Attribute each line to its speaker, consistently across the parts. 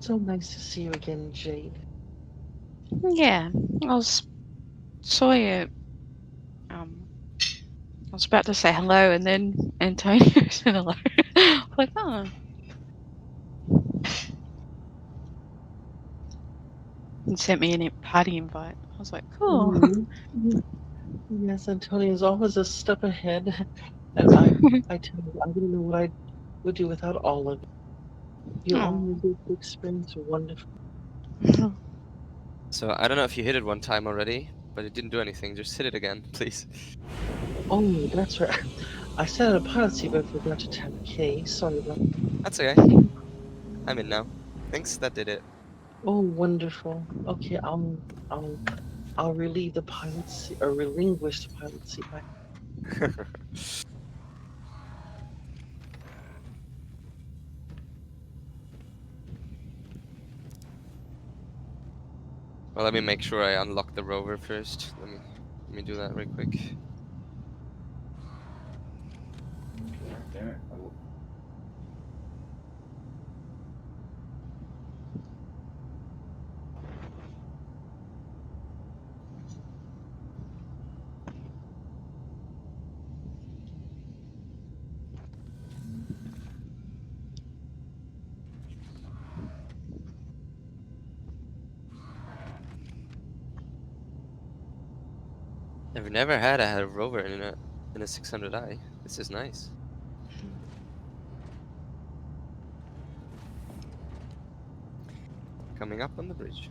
Speaker 1: So nice to see you again, Jade.
Speaker 2: Yeah, saw you. I was about to say hello, and then Antonio said hello. I was like, oh. And sent me a party invite. I was like, cool.
Speaker 1: Yes, Antonio's always a step ahead. And I tell you, I don't know what I would do without all of you. You all make the experience wonderful.
Speaker 3: So I don't know if you hit it one time already, but it didn't do anything. Just hit it again, please.
Speaker 1: Oh, that's right. I set a policy, but I forgot to tap K. Sorry about that.
Speaker 3: That's okay. I'm in now. Thanks, that did it.
Speaker 1: Oh, wonderful. Okay, I'll relieve the pilot seat or relinquish the pilot seat back.
Speaker 3: Well, let me make sure I unlock the rover first. Let me do that real quick. I've never had a rover in a 600i. This is nice. Coming up on the bridge.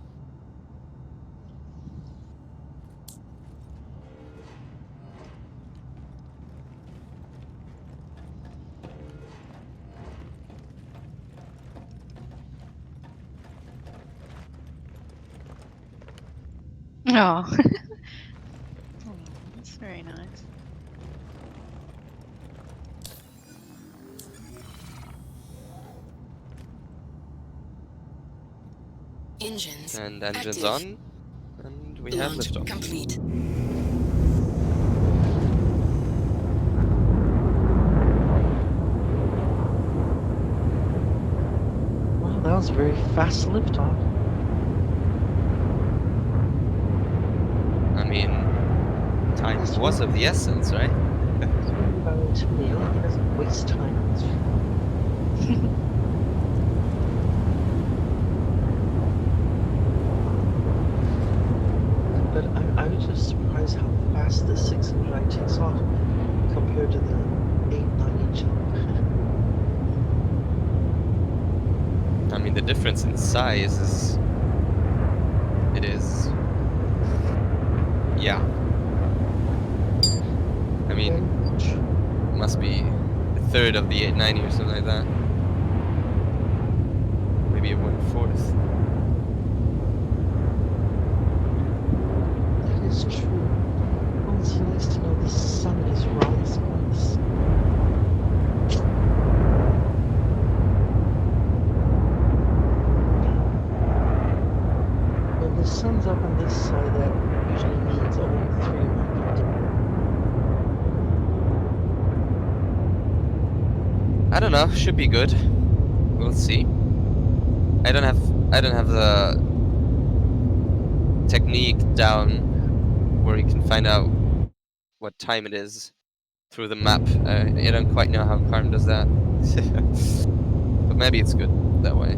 Speaker 2: Oh. Oh, that's very nice.
Speaker 4: Engines
Speaker 3: And engines
Speaker 4: active.
Speaker 3: on. And we have
Speaker 4: Launch
Speaker 3: liftoff.
Speaker 4: complete.
Speaker 1: Wow, that was a very fast liftoff.
Speaker 3: I mean, time
Speaker 1: That's
Speaker 3: was of the essence, right?
Speaker 1: That's what about Antonio. He doesn't waste time. But I was just surprised how fast the 600i takes off compared to the 890 jump.
Speaker 3: I mean, the difference in size is... It is... Yeah. I mean, must be a third of the 890 or something like that. Maybe a 1/4.
Speaker 1: That is true. Oh, it's nice to know the sun is rising on this. When the sun's up on this side, that usually means only 300.
Speaker 3: I don't know. Should be good. We'll see. I don't have the technique down where you can find out what time it is through the map. I don't quite know how Karm does that. But maybe it's good that way.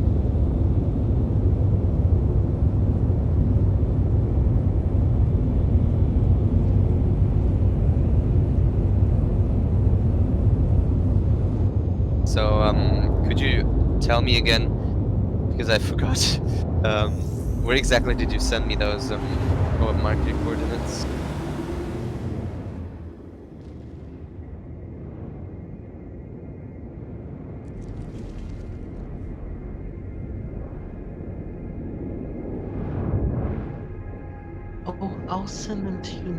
Speaker 3: So, could you tell me again, because I forgot, where exactly did you send me those market coordinates?
Speaker 1: Oh, I'll send them to you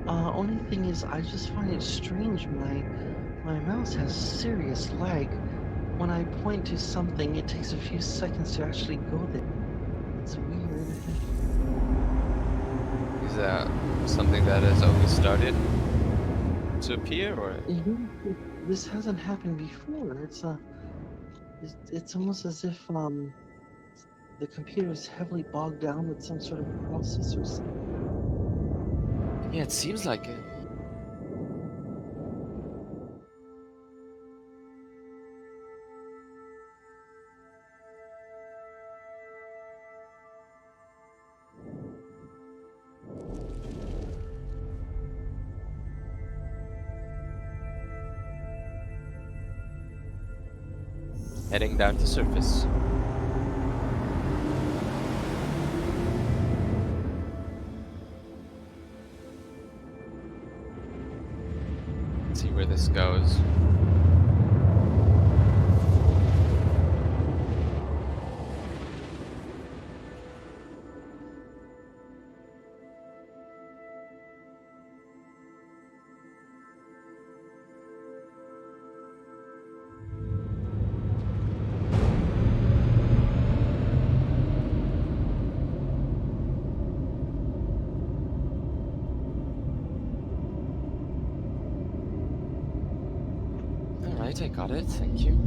Speaker 1: now. Only thing is, I just find it strange. My mouse has serious lag. When I point to something, it takes a few seconds to actually go there. It's weird.
Speaker 3: Is that something that has only started to appear, or?
Speaker 1: This hasn't happened before. It's almost as if the computer is heavily bogged down with some sort of process or something.
Speaker 3: Yeah, it seems like it. Heading down to surface. Let's see where this goes. Alright, I got it, thank you.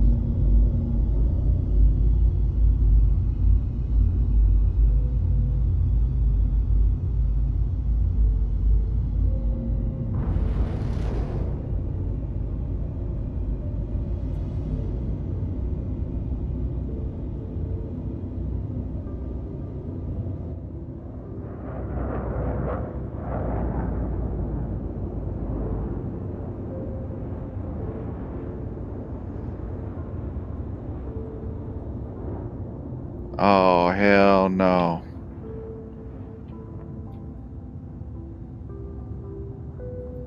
Speaker 5: Oh, hell no.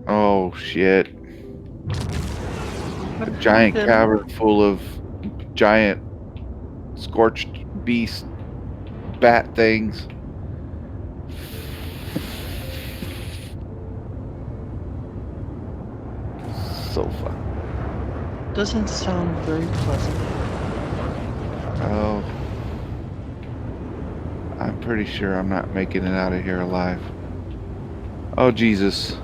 Speaker 5: Oh, shit. A giant cavern full of giant scorched beast bat things. So fun.
Speaker 1: Doesn't sound very pleasant.
Speaker 5: Oh. I'm pretty sure I'm not making it out of here alive. Oh, Jesus.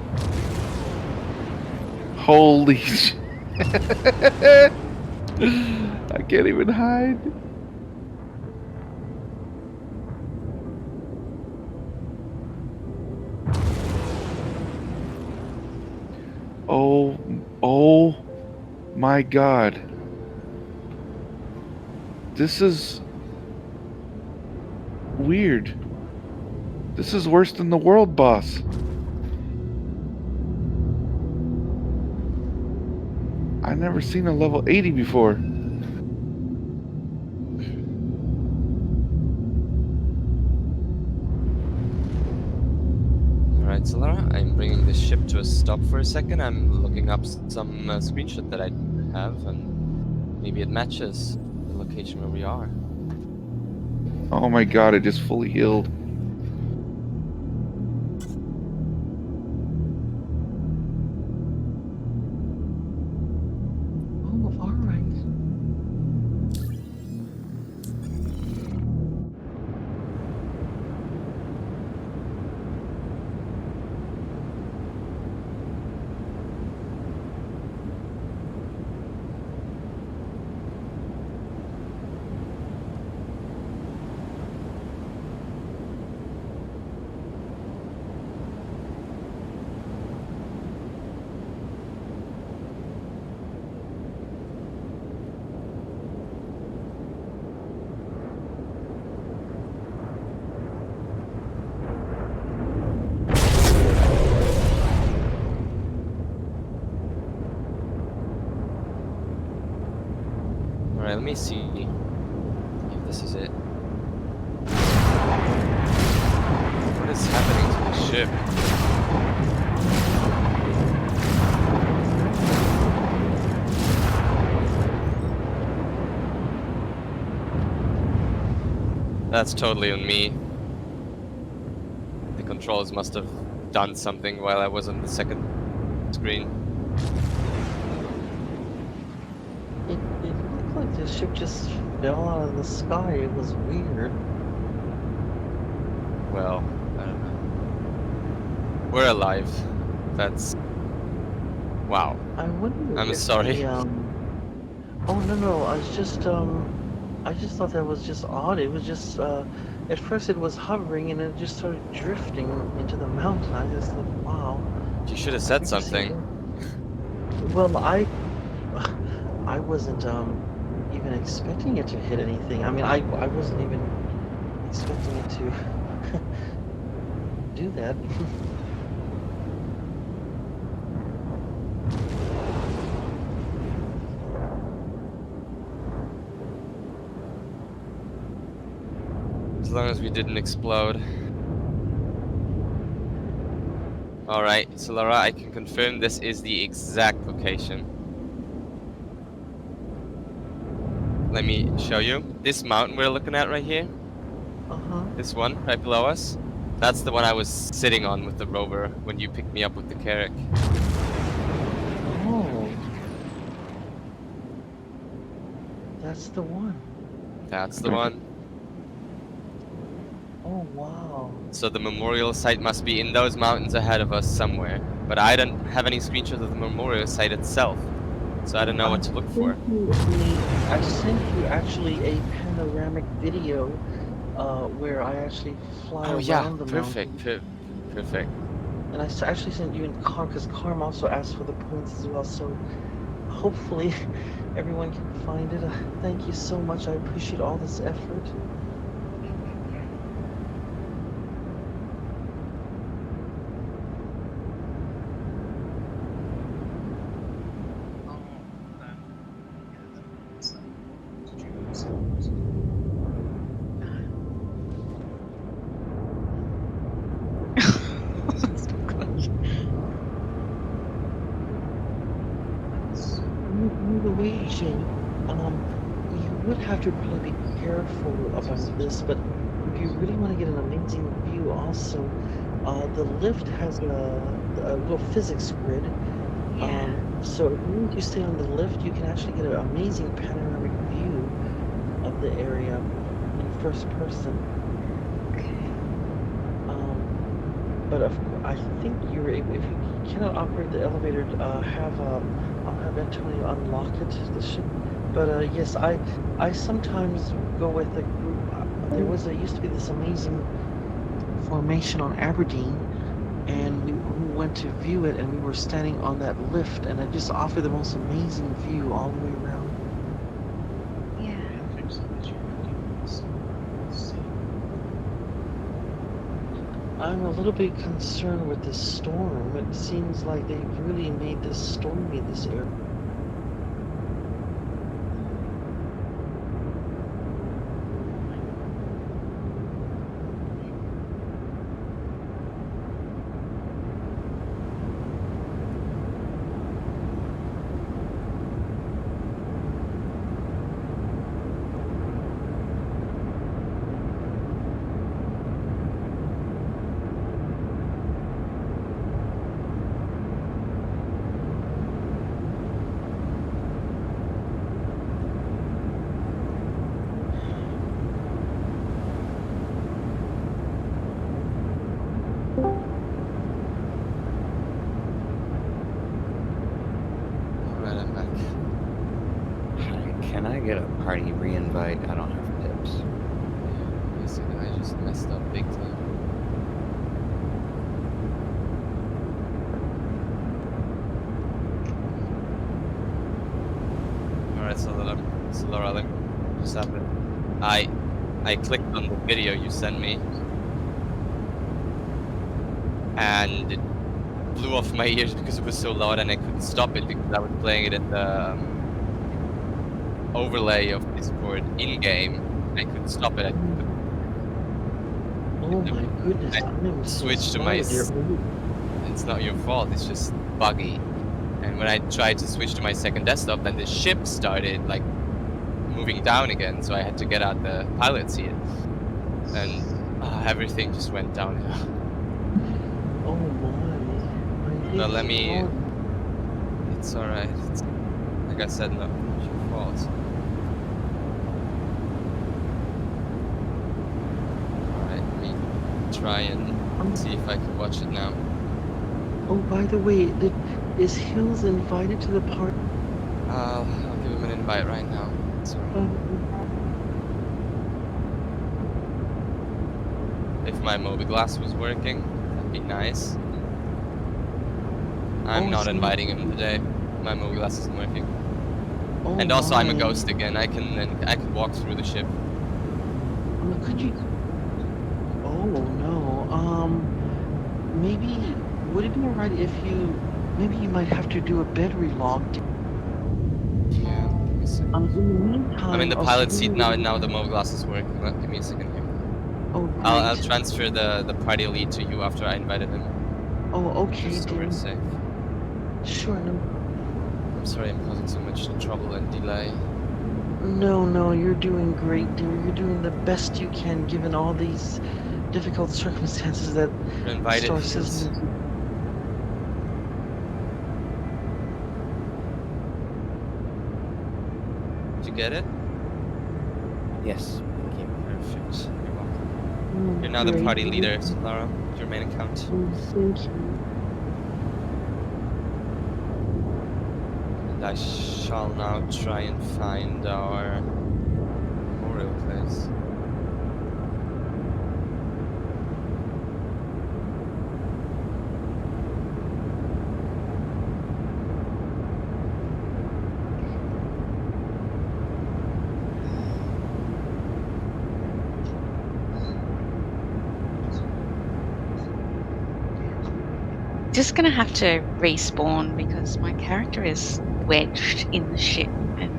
Speaker 5: Holy shit. I can't even hide. Oh my God. This is weird. This is worse than the world boss. I've never seen a level 80 before.
Speaker 3: Alright, Solara, I'm bringing this ship to a stop for a second. I'm looking up some screenshot that I have, and maybe it matches the location where we are.
Speaker 5: Oh my God, it just fully healed.
Speaker 1: Oh, alright.
Speaker 3: Alright, let me see if this is it. What is happening to the ship? That's totally on me. The controls must have done something while I was on the second screen.
Speaker 1: It looked like the ship just fell out of the sky. It was weird.
Speaker 3: Well, I don't know. We're alive. That's... Wow.
Speaker 1: I wonder
Speaker 3: I'm
Speaker 1: if
Speaker 3: sorry.
Speaker 1: Oh, no, I was just, I just thought that was just odd. It was just, at first it was hovering and it just started drifting into the mountain. I just thought, wow.
Speaker 3: You should have
Speaker 1: I've
Speaker 3: said
Speaker 1: never seen
Speaker 3: something.
Speaker 1: that. Well, I wasn't even expecting it to hit anything. I mean, I wasn't even expecting it to do that.
Speaker 3: As long as we didn't explode. Alright, so Laura, I can confirm this is the exact location. Let me show you. This mountain we're looking at right here, this one right below us, that's the one I was sitting on with the rover when you picked me up with the Carrack.
Speaker 1: Oh. That's the one.
Speaker 3: That's the one.
Speaker 1: Oh, wow.
Speaker 3: So the memorial site must be in those mountains ahead of us somewhere. But I don't have any screenshots of the memorial site itself. So I don't know what to look for.
Speaker 1: I sent you actually a panoramic video where I actually fly around the
Speaker 3: perfect,
Speaker 1: mountain.
Speaker 3: perfect.
Speaker 1: And I actually sent you in Carm, because Carm also asked for the points as well, so hopefully everyone can find it. Thank you so much. I appreciate all this effort. You would have to really be careful about this, but if you really want to get an amazing view also, the lift has a little physics grid. So if you stay on the lift, you can actually get an amazing panoramic view of the area in first person. But I think you're able, if you cannot operate the elevator, I'll have Antonio unlock it, the ship. But yes, I sometimes go with a group. There used to be this amazing formation on Aberdeen, and we went to view it, and we were standing on that lift, and it just offered the most amazing view all the way around. I'm a little bit concerned with this storm. It seems like they really made this stormy, this area.
Speaker 6: Can I get a party re-invite? I don't have tips.
Speaker 3: Basically, I just messed up big time. Alright, so Laura, what's happened? I clicked on the video you sent me, and it blew off my ears because it was so loud, and I couldn't stop it because I was playing it in the overlay of Discord in-game. I couldn't stop it.
Speaker 1: Oh my goodness!
Speaker 3: I switched to my. It's not your fault. It's just buggy. And when I tried to switch to my second desktop, then the ship started like moving down again. So I had to get out the pilot seat, and everything just went downhill.
Speaker 1: Oh my!
Speaker 3: No, let me. It's alright. Like I said, no, it's your fault. Try and see if I can watch it now.
Speaker 1: Oh, by the way, is Hills invited to the party?
Speaker 3: I'll give him an invite right now. Sorry. my MobiGlas was working, that'd be nice. I'm
Speaker 1: Oh,
Speaker 3: not
Speaker 1: so-
Speaker 3: inviting him today. My MobiGlas isn't working.
Speaker 1: Oh
Speaker 3: And also, I'm a
Speaker 1: my.
Speaker 3: ghost again. I can walk through the ship.
Speaker 1: Could you? Oh no. Maybe would it be alright if you? Maybe you might have to do a bed relog.
Speaker 3: Yeah. Let me see.
Speaker 1: In the meantime,
Speaker 3: I'm in the
Speaker 1: I'll
Speaker 3: pilot
Speaker 1: see
Speaker 3: seat
Speaker 1: you-
Speaker 3: now, and now the MobiGlas is working. Give me a second here.
Speaker 1: Oh,
Speaker 3: I'll
Speaker 1: great.
Speaker 3: transfer the party lead to you after I invited him.
Speaker 1: Oh, okay,
Speaker 3: Just so we're
Speaker 1: dear.
Speaker 3: safe.
Speaker 1: Sure, no.
Speaker 3: I'm sorry I'm causing so much trouble and delay.
Speaker 1: No, you're doing great, dear. You're doing the best you can given all these difficult circumstances that
Speaker 3: You're invited.
Speaker 1: Star
Speaker 3: Yes.
Speaker 1: Citizens.
Speaker 3: Did you get it?
Speaker 6: Yes. Thank you.
Speaker 3: Perfect. You're welcome. You're now the
Speaker 1: Great.
Speaker 3: party leader, Sitarow. Your main account.
Speaker 1: Thank you.
Speaker 3: And I shall now try and find our memorial place.
Speaker 2: Just gonna have to respawn because my character is wedged in the ship and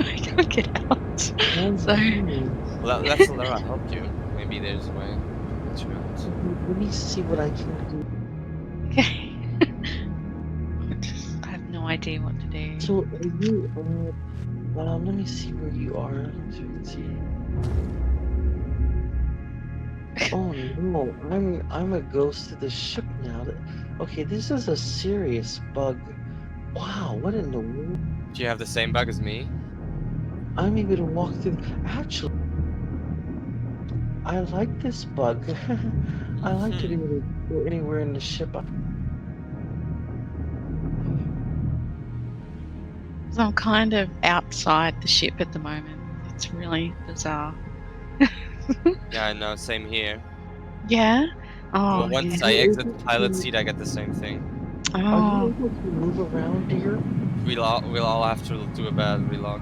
Speaker 2: I can't get out. So
Speaker 3: Let's let her help you. Maybe there's a way to get you out.
Speaker 1: Let me see what I can do.
Speaker 2: okay. I have no idea what to do.
Speaker 1: So, are you? Let me see where you are. So you can see. Oh no, I'm a ghost of the ship now. Okay, this is a serious bug. Wow, what in the world?
Speaker 3: Do you have the same bug as me?
Speaker 1: I'm able to walk through. Actually, I like this bug. I like to be able to go anywhere in the ship.
Speaker 2: So I'm kind of outside the ship at the moment. It's really bizarre.
Speaker 3: Yeah, I know. Same here.
Speaker 2: Yeah? Oh,
Speaker 3: Well, once
Speaker 2: yeah.
Speaker 3: I exit the pilot seat, I get the same thing.
Speaker 1: Are you
Speaker 2: Oh,
Speaker 1: able to move around, dear?
Speaker 3: We'll all have to do a bad relog.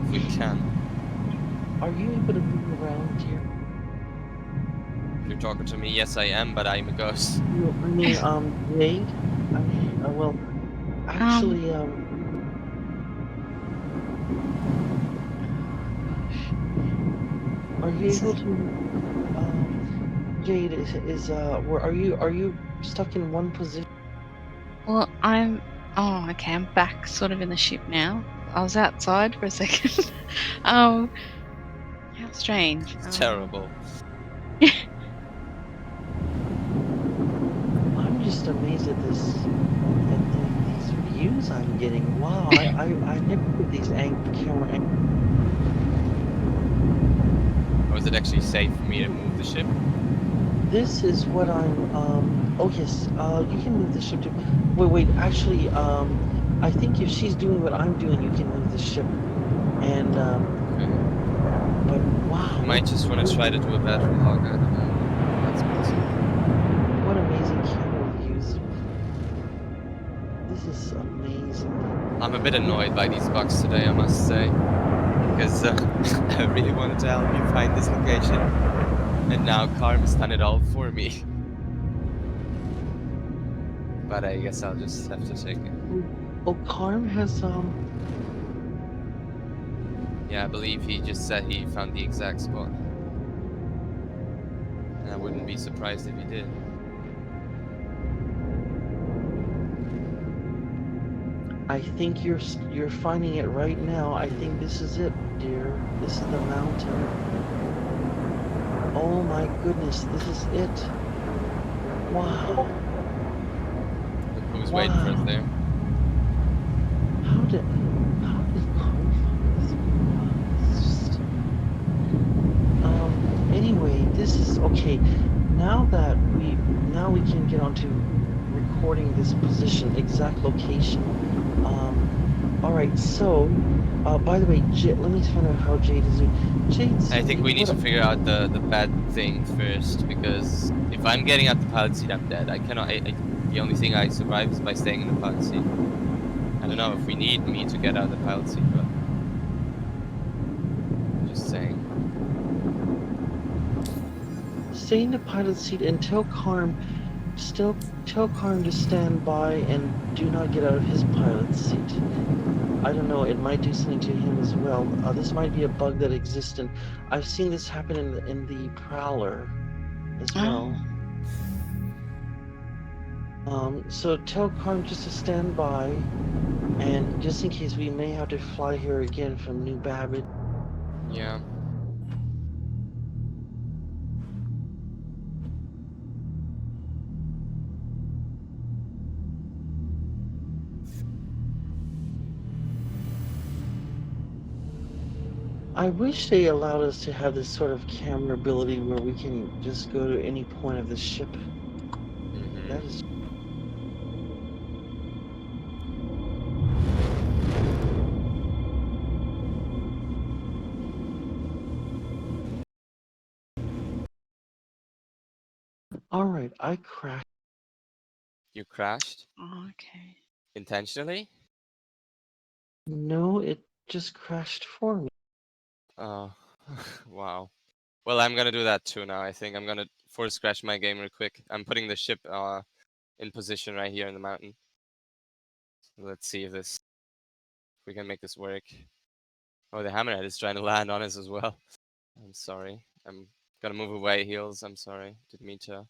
Speaker 3: If we can.
Speaker 1: Are you able to move around, dear?
Speaker 3: If you're talking to me, yes I am, but I'm a ghost.
Speaker 1: No, I mean, Jade? I mean, well, actually, are you able to, Jade, where are you stuck in one position?
Speaker 2: well, oh, okay, I'm back sort of in the ship now. I was outside for a second. How strange.
Speaker 3: It's terrible.
Speaker 1: I'm just amazed at these views I'm getting. Wow, I never did these camera angles.
Speaker 3: Or is it actually safe for me to move the ship?
Speaker 1: This is what I'm, oh yes, you can move the ship to, wait, actually, I think if she's doing what I'm doing, you can move the ship, and,
Speaker 3: Okay.
Speaker 1: but wow.
Speaker 3: I might just want to try to do a bad relog, I don't know. That's possible.
Speaker 1: What amazing camera views. This is amazing.
Speaker 3: I'm a bit annoyed by these bugs today, I must say. Because I really wanted to help you find this location. And now Karm has done it all for me. But I guess I'll just have to take it.
Speaker 1: Oh, Karm has,
Speaker 3: Yeah, I believe he just said he found the exact spot. And I wouldn't be surprised if he did.
Speaker 1: I think you're finding it right now. I think this is it, dear. This is the mountain. Oh my goodness, this is it. Wow.
Speaker 3: Look who's waiting for us there.
Speaker 1: How did Carl find this? Anyway, this is okay. Now we can get onto recording this position, exact location. All right, so By the way, let me find out how Jade is doing. Jade's.
Speaker 3: I think we need to figure out the bad thing first, because if I'm getting out the pilot seat, I'm dead. I cannot. The only thing I survive is by staying in the pilot seat. I don't know if we need me to get out of the pilot seat, but just saying.
Speaker 1: Stay in the pilot seat and tell Carm to stand by and do not get out of his pilot seat. I don't know, it might do something to him as well. This might be a bug that exists, and I've seen this happen in the Prowler as well. So tell Carm just to stand by, and just in case we may have to fly here again from New Babbage.
Speaker 3: Yeah.
Speaker 1: I wish they allowed us to have this sort of camera ability where we can just go to any point of the ship. That is. Alright, I crashed.
Speaker 3: You crashed?
Speaker 2: Oh, okay.
Speaker 3: Intentionally?
Speaker 1: No, it just crashed for me.
Speaker 3: Oh, wow. Well, I'm gonna do that too now. I think I'm gonna force crash my game real quick. I'm putting the ship in position right here in the mountain. So let's see if we can make this work. Oh, the hammerhead is trying to land on us as well. I'm sorry. I'm gonna move away, heels. I'm sorry. Didn't mean to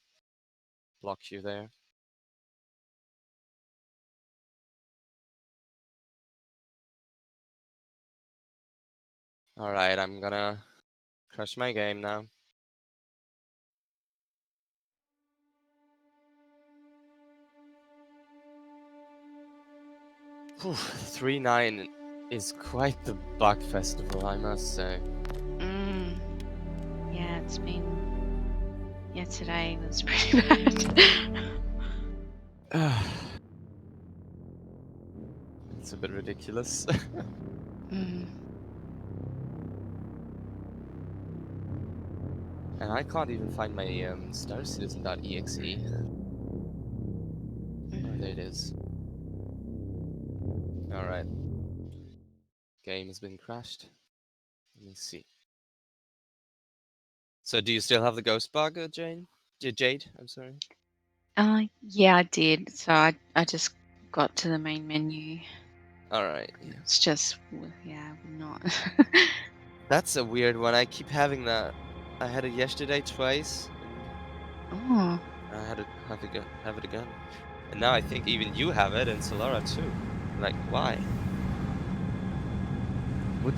Speaker 3: block you there. Alright, I'm gonna crash my game now. Whew, 3.9 is quite the bug festival, I must say.
Speaker 2: Yeah, it's been. Yeah, today was pretty bad.
Speaker 3: It's a bit ridiculous. And I can't even find my starcitizen.exe. Oh, there it is. Alright. Game has been crashed. Let me see. So do you still have the ghost bug, Jade? I'm sorry.
Speaker 2: Yeah, I did. So I just got to the main menu.
Speaker 3: Alright.
Speaker 2: It's just, yeah, not.
Speaker 3: That's a weird one. I keep having that. I had it yesterday twice.
Speaker 2: Oh.
Speaker 3: I had to have it again. And now I think even you have it, and Solara too. Like, why? What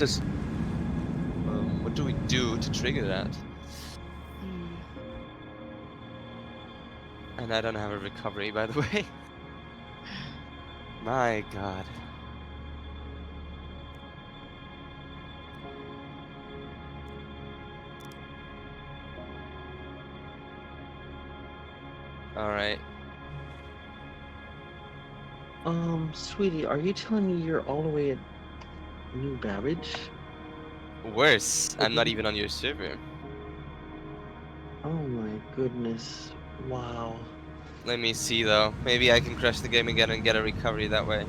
Speaker 3: do we do to trigger that? And I don't have a recovery, by the way. My god. Alright.
Speaker 1: Sweetie, are you telling me you're all the way at New Babbage?
Speaker 3: Worse, I'm not even on your server.
Speaker 1: Oh my goodness. Wow.
Speaker 3: Let me see though. Maybe I can crash the game again and get a recovery that way.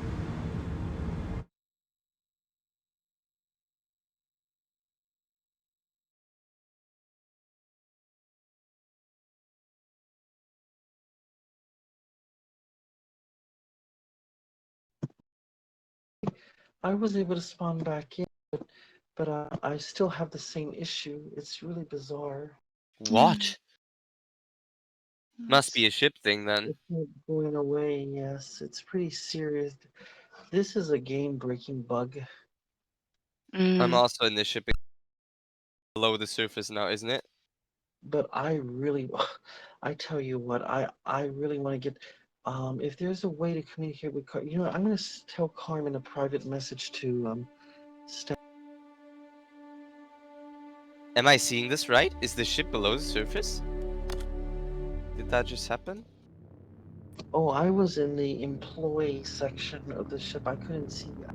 Speaker 1: I was able to spawn back in, but I still have the same issue. It's really bizarre.
Speaker 3: What? Must be a ship thing then.
Speaker 1: It's not going away, yes. It's pretty serious. This is a game-breaking bug.
Speaker 3: I'm also in the shipping below the surface now, isn't it?
Speaker 1: But I really, I tell you what, I really want to get, if there's a way to communicate with Carm, you know, I'm going to tell Carm in a private message to,
Speaker 3: Am I seeing this right? Is the ship below the surface? Did that just happen?
Speaker 1: Oh, I was in the employee section of the ship. I couldn't see that.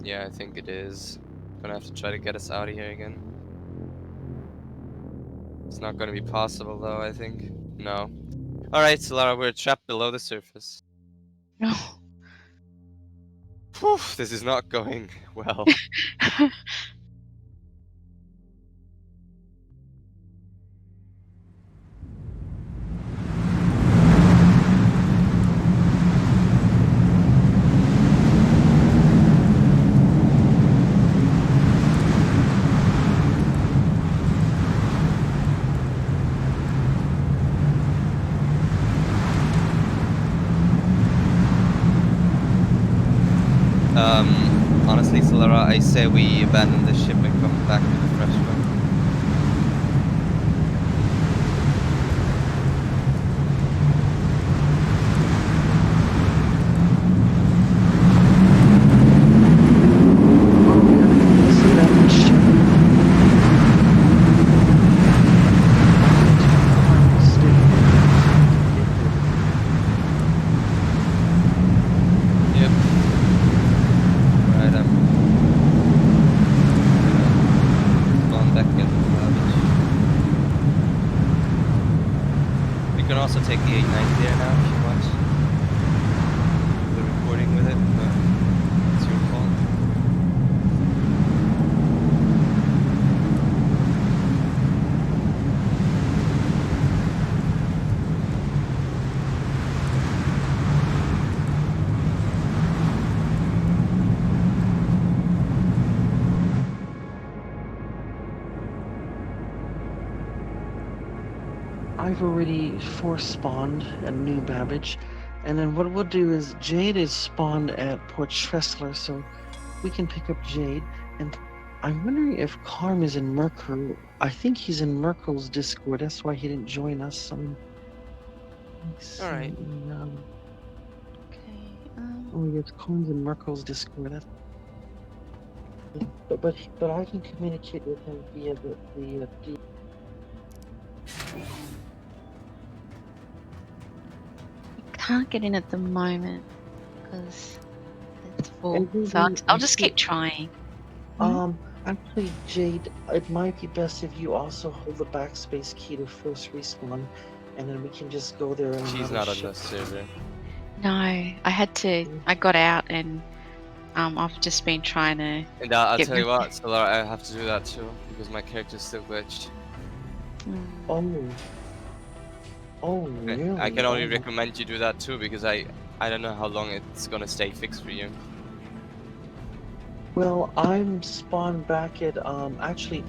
Speaker 3: Yeah, I think it is. Gonna have to try to get us out of here again. It's not gonna be possible though, I think. No. Alright, Solara, we're trapped below the surface.
Speaker 2: No.
Speaker 3: Whew, this is not going well. Honestly, Solara, I say we abandon the ship and come back to the fresh one.
Speaker 1: So that should
Speaker 3: Yep. Right, I'm spawn back in the garbage. We can also take the 890 there now if you want. Do the recording with it, but it's your fault.
Speaker 1: I've already force spawned a new Babbage, and then what we'll do is Jade is spawned at Port Tressler, so we can pick up Jade. And I'm wondering if Carm is in Merkel. I think he's in Merkel's Discord. That's why he didn't join us.
Speaker 3: All right.
Speaker 2: Okay.
Speaker 1: Oh yes, Carm's in Merkel's Discord. That's... But I can communicate with him via the
Speaker 2: Can't get in at the moment because it's full.
Speaker 1: And
Speaker 2: So I'll
Speaker 1: we-
Speaker 2: just keep trying.
Speaker 1: Actually, Jade, it might be best if you also hold the backspace key to first respawn, and then we can just go there and
Speaker 3: She's
Speaker 1: another
Speaker 3: not on
Speaker 1: ship.
Speaker 3: the server.
Speaker 2: No, I had to. I got out and I've just been trying to.
Speaker 3: And I'll
Speaker 2: Get
Speaker 3: tell you
Speaker 2: rid-
Speaker 3: what, Solara, I have to do that too, because my character's still glitched.
Speaker 2: Mm,
Speaker 1: Oh, really?
Speaker 3: I can only
Speaker 1: Oh.
Speaker 3: recommend you do that too, because I don't know how long it's gonna stay fixed for you.
Speaker 1: Well, I'm spawned back at actually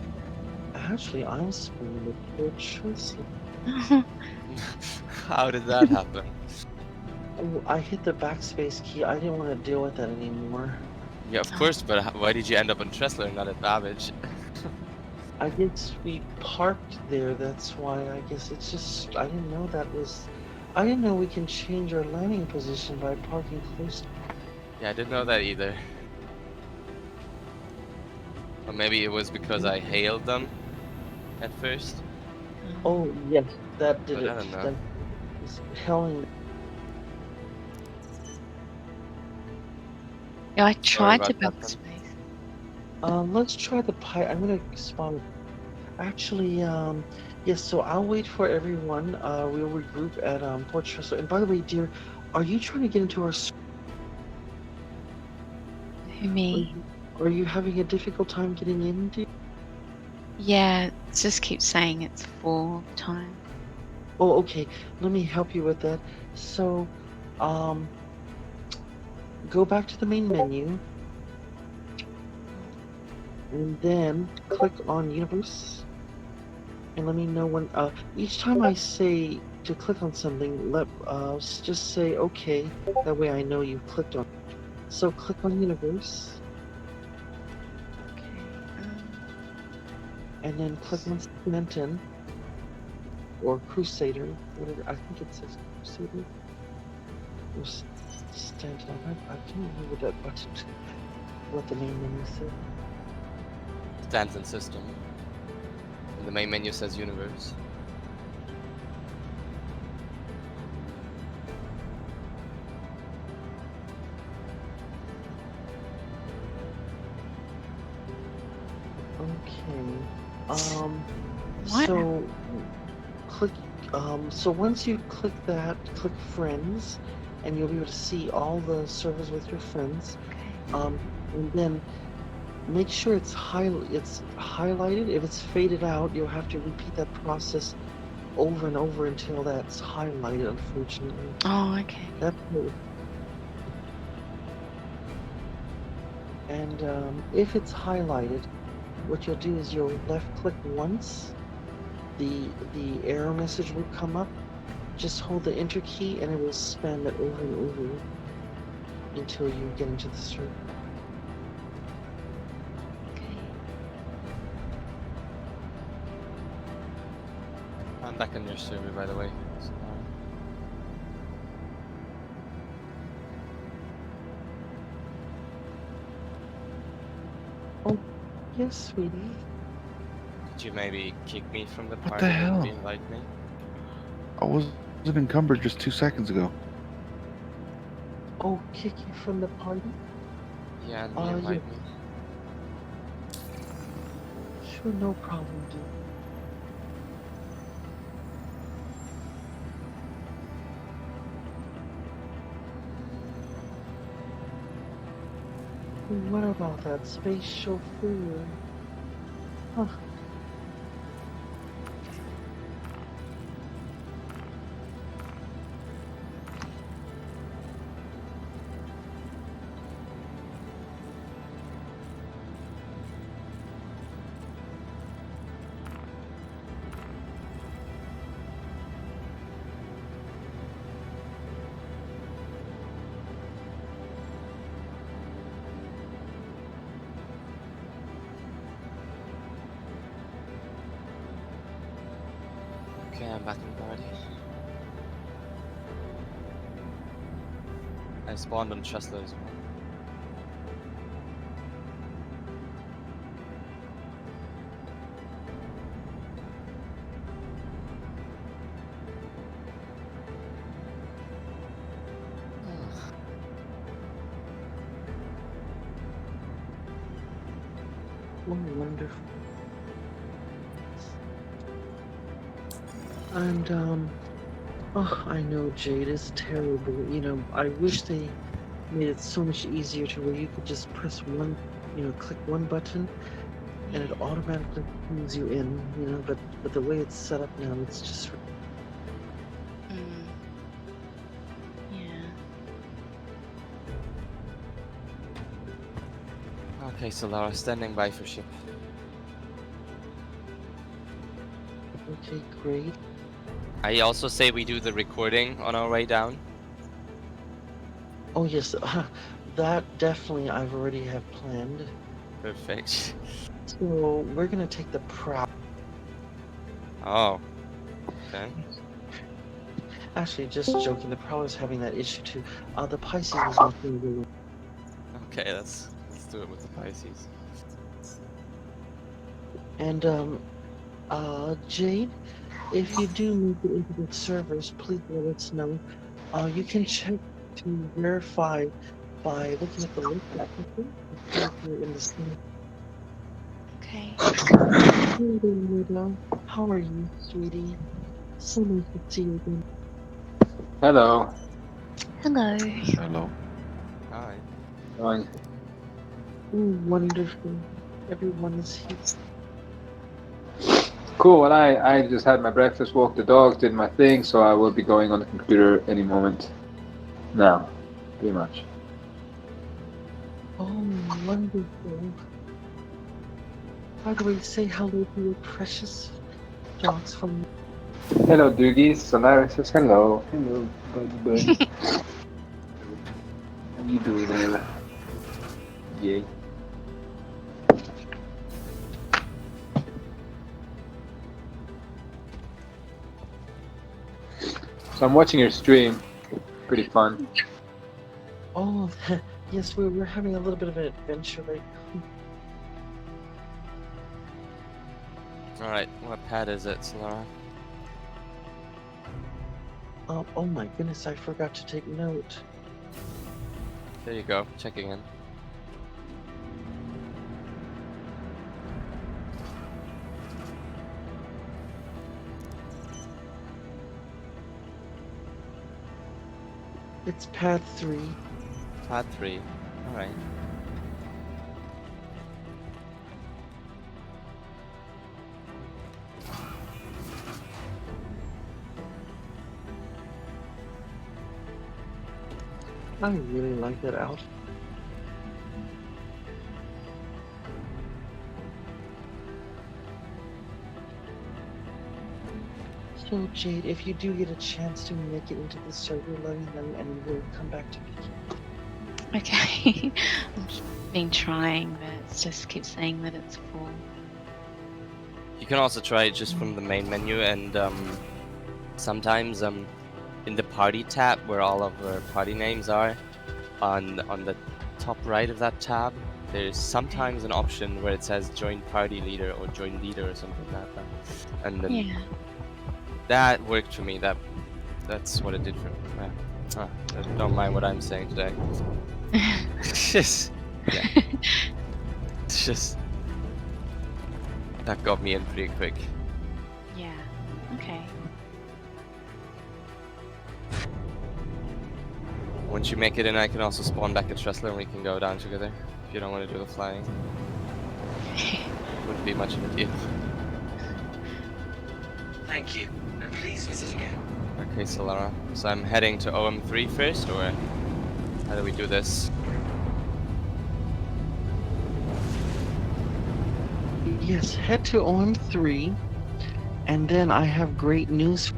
Speaker 1: I'm spawned at Port Tressler.
Speaker 3: How did that happen?
Speaker 1: Oh, I hit the backspace key. I didn't want to deal with that anymore.
Speaker 3: Yeah, of course, but why did you end up on Tressler and not at Babbage?
Speaker 1: I guess we parked there. That's why. I guess it's just I didn't know that was. I didn't know we can change our landing position by parking close.
Speaker 3: Yeah, I didn't know that either. Or maybe it was because I hailed them at first.
Speaker 1: Oh yes, that did
Speaker 3: But I
Speaker 1: it.
Speaker 3: don't know.
Speaker 1: That was hailing.
Speaker 2: Yeah, I tried to
Speaker 3: about
Speaker 2: build
Speaker 3: that
Speaker 2: space.
Speaker 1: Let's try the pie. I'm gonna spawn. Actually, yes. So I'll wait for everyone. We'll regroup at Port Tressler. And by the way, dear, are you trying to get into our?
Speaker 2: Who, me?
Speaker 1: Are you having a difficult time getting in, dear?
Speaker 2: Yeah, it just keeps saying it's full all the time.
Speaker 1: Oh, okay. Let me help you with that. So, go back to the main menu. And then click on Universe. And let me know when, each time I say to click on something, just say okay. That way I know you've clicked on it. So click on Universe.
Speaker 2: Okay.
Speaker 1: And then click on Stanton. Or Crusader. Whatever. I think it says Crusader. Or Stanton. I can't remember what that button. What the main menu said.
Speaker 3: Stanton system. And the main menu says universe.
Speaker 1: Okay.
Speaker 2: What?
Speaker 1: So click. So once you click that, click friends, and you'll be able to see all the servers with your friends.
Speaker 2: Okay.
Speaker 1: And then make sure it's highlighted. If it's faded out, you'll have to repeat that process over and over until that's highlighted, unfortunately.
Speaker 2: Oh, okay.
Speaker 1: That's it. And if it's highlighted, what you'll do is you'll left click once, the error message will come up. Just hold the enter key and it will spam it over and over until you get into the server.
Speaker 2: Okay.
Speaker 3: I'm back on your server, by the way. So,
Speaker 1: Yes, sweetie.
Speaker 3: could you maybe kick me from the
Speaker 5: What
Speaker 3: party
Speaker 5: the
Speaker 3: and
Speaker 5: hell?
Speaker 3: re-invite me?
Speaker 5: I wasn't encumbered just 2 seconds ago.
Speaker 1: Oh, kick you from the party?
Speaker 3: Yeah, and
Speaker 1: yeah.
Speaker 3: re-invite me.
Speaker 1: Sure, no problem, dude. What about that space chauffeur? Huh.
Speaker 3: Okay, I'm back in the party. I spawned on Chesler as well.
Speaker 1: Oh, wonderful. And, oh, I know, Jade, it's terrible. You know, I wish they made it so much easier to where you could just press one, click one button and it automatically pulls you in, but the way it's set up now, it's just...
Speaker 2: Yeah.
Speaker 3: Okay, so Lara, standing by for ship.
Speaker 1: Okay, great.
Speaker 3: I also say we do the recording on our way down.
Speaker 1: Oh, yes, that definitely I've already have planned.
Speaker 3: Perfect.
Speaker 1: So, we're gonna take the prow.
Speaker 3: Oh. Okay.
Speaker 1: Actually, just joking, the prow is having that issue too. The Pisces is not doing really.
Speaker 3: Okay, let's do it with the Pisces.
Speaker 1: And, Jade, if you do move it into the servers, please let us know. You can check to verify by looking at the link that you're in the screen.
Speaker 2: Okay.
Speaker 1: How are you, sweetie? So nice to see you again.
Speaker 7: Hello.
Speaker 2: Hello.
Speaker 5: Hello.
Speaker 3: Hi.
Speaker 7: Going.
Speaker 1: Oh, wonderful. Everyone is here.
Speaker 7: Cool. Well, I just had my breakfast, walked the dogs, did my thing, so I will be going on the computer any moment now, pretty much.
Speaker 1: Oh, wonderful. By the way, say hello to your precious dogs from...
Speaker 7: Hello, Doogies. Solaris says hello. Hello, buddy. How you doing, Ella? Yay. So I'm watching your stream. Pretty fun.
Speaker 1: Oh, yes, we're having a little bit of an adventure right now.
Speaker 3: Alright, what pad is it, Solara?
Speaker 1: Oh my goodness, I forgot to take note.
Speaker 3: There you go, checking in.
Speaker 1: It's pad 3.
Speaker 3: Pad 3. Alright.
Speaker 1: I really like that outfit. So Jade, if you do get a chance to make it into the server, let me know and we'll come back to me.
Speaker 2: Okay. I've been trying, but it just keeps saying that it's full.
Speaker 3: You can also try it just from the main menu, and sometimes in the party tab where all of our party names are, on the top right of that tab, there's sometimes an option where it says join party leader or join leader or something like that. And then
Speaker 2: Yeah.
Speaker 3: that worked for me. That's what it did for me. Don't mind what I'm saying today. It's just, yeah. It's just that got me in pretty quick.
Speaker 2: Yeah. Okay.
Speaker 3: Once you make it in, I can also spawn back at Tressler and we can go down together. If you don't want to do the flying, wouldn't be much of a deal.
Speaker 8: Thank you, and please visit again.
Speaker 3: Okay, Solara. So I'm heading to OM3 first, or how do we do this?
Speaker 1: Yes, head to OM3, and then I have great news.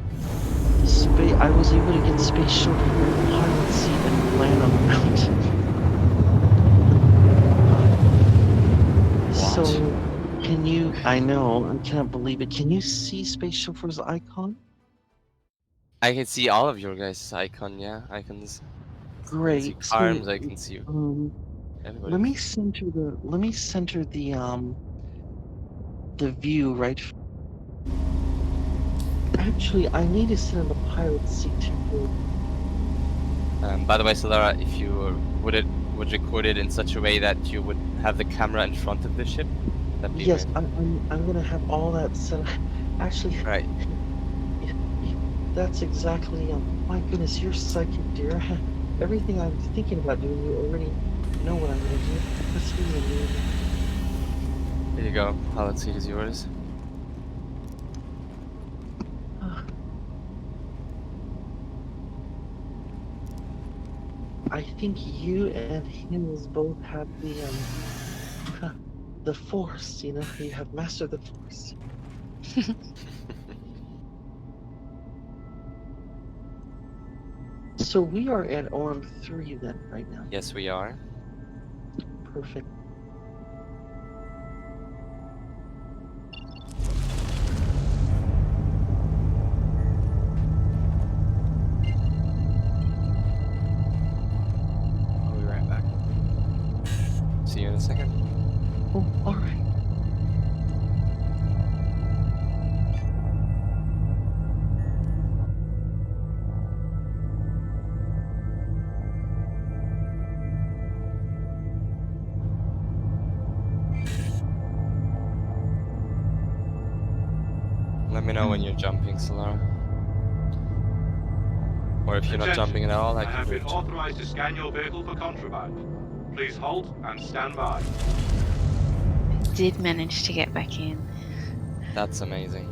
Speaker 1: I was able to get space shuttle from the pilot seat and land on the mountain. So, can you? I know, I can't believe it. Can you see Space Chauffeur's icon?
Speaker 3: I can see all of your guys' icon, yeah, icons.
Speaker 1: Great.
Speaker 3: I can see arms, I can see everybody.
Speaker 1: Let me center the view right. Actually, I need to sit in the pilot seat too.
Speaker 3: By the way, Solara, if you would record it in such a way that you would have the camera in front of the ship, that'd be
Speaker 1: Yes,
Speaker 3: great.
Speaker 1: I'm gonna have all that set. Actually,
Speaker 3: Right.
Speaker 1: that's exactly. My goodness, you're psychic, dear. Everything I'm thinking about doing, you already know what I'm gonna do. That's really amazing.
Speaker 3: Here you go. Pilot seat is yours.
Speaker 1: I think you and him both have the Force. You know, you have mastered the Force. So we are at OM3 then, right now.
Speaker 3: Yes, we are.
Speaker 1: Perfect.
Speaker 3: I'll be right back. See you in a second.
Speaker 1: Oh, all right.
Speaker 3: Let me know when you're jumping, Solara. Or if you're not jumping at all, I can
Speaker 9: have
Speaker 3: do
Speaker 9: been
Speaker 3: it.
Speaker 9: authorized to scan your vehicle for contraband. Please halt and stand by.
Speaker 2: Did manage to get back in.
Speaker 3: That's amazing.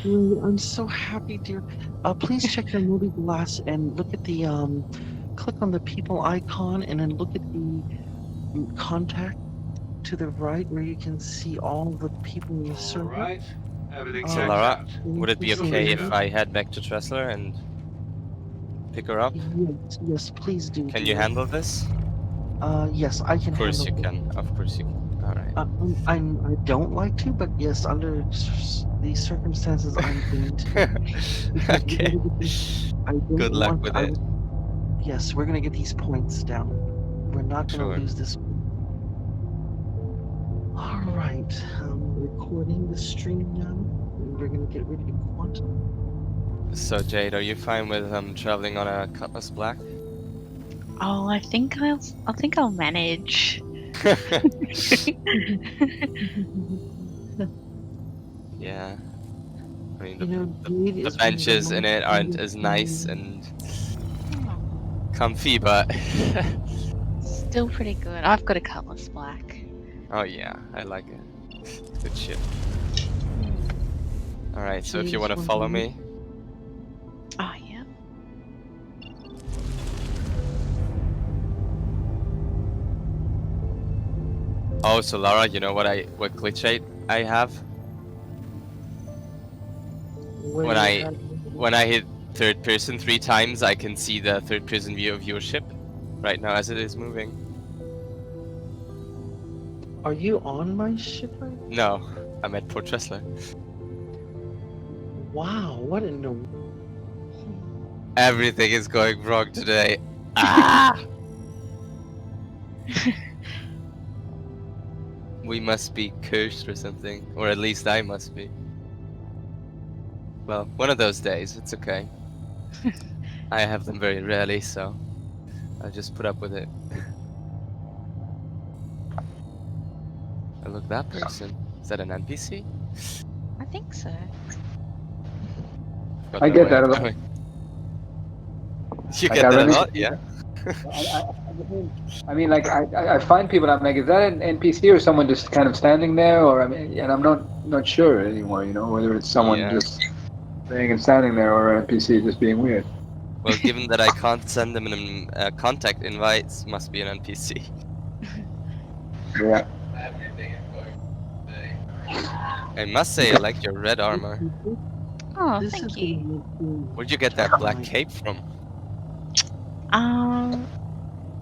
Speaker 1: I'm so happy, dear. Please check your MobiGlas and look at the click on the people icon and then look at the contact to the right where you can see all the people in your server.
Speaker 9: Alright, everything
Speaker 1: Oh.
Speaker 9: checks
Speaker 3: Solara,
Speaker 9: out.
Speaker 3: would it be okay if I head back to Tressler and pick her up?
Speaker 1: Yes, yes, please do.
Speaker 3: Can you
Speaker 1: dear.
Speaker 3: handle this?
Speaker 1: Yes, I can
Speaker 3: Of course you
Speaker 1: handle it.
Speaker 3: can. Of course you can. Alright.
Speaker 1: I don't like to, but yes, under these circumstances, I'm going to. Because we
Speaker 3: Okay.
Speaker 1: gotta get these- I don't
Speaker 3: Good luck
Speaker 1: want-
Speaker 3: with
Speaker 1: I
Speaker 3: it.
Speaker 1: would- Yes, we're gonna get these points down. We're not gonna
Speaker 3: Sure.
Speaker 1: lose this. All right, recording the stream now. We're gonna get rid of quantum.
Speaker 3: So Jade, are you fine with traveling on a Cutlass Black?
Speaker 2: Oh, I think I'll manage.
Speaker 3: Yeah. I mean,
Speaker 1: You know,
Speaker 3: the benches in it aren't as nice and comfy, but
Speaker 2: Still pretty good. I've got a Cutlass Black.
Speaker 3: oh yeah, I like it. Good ship. All right, so if you want to follow me,
Speaker 2: Oh, yeah.
Speaker 3: oh, so Lara, you know what glitch I have? When I hit third person 3 times, I can see the third person view of your ship right now as it is moving.
Speaker 1: Are you on my ship right now?
Speaker 3: No, I'm at Port Tressler.
Speaker 1: Wow, what in the...
Speaker 3: Everything is going wrong today. Ah! We must be cursed or something, or at least I must be. Well, one of those days, it's okay. I have them very rarely, so I'll just put up with it. Oh, look, that person. Is that an NPC?
Speaker 2: I think so.
Speaker 3: Got
Speaker 7: I
Speaker 3: no
Speaker 7: get
Speaker 3: way
Speaker 7: that
Speaker 3: of
Speaker 7: a lot.
Speaker 3: knowing. You
Speaker 7: Like,
Speaker 3: get
Speaker 7: I
Speaker 3: that a
Speaker 7: really-
Speaker 3: lot, yeah?
Speaker 7: I mean, like I find people. I'm like, is that an NPC or someone just kind of standing there? Or I mean, and I'm not sure anymore. You know, whether it's someone
Speaker 3: Yeah.
Speaker 7: just staying and standing there or an NPC just being weird.
Speaker 3: Well, given that I can't send them contact invites, must be an NPC.
Speaker 7: Yeah.
Speaker 3: I must say, I like your red armor.
Speaker 2: Oh,
Speaker 1: This
Speaker 2: thank
Speaker 1: is
Speaker 2: you.
Speaker 1: gonna make
Speaker 3: Where'd you get that black cape from?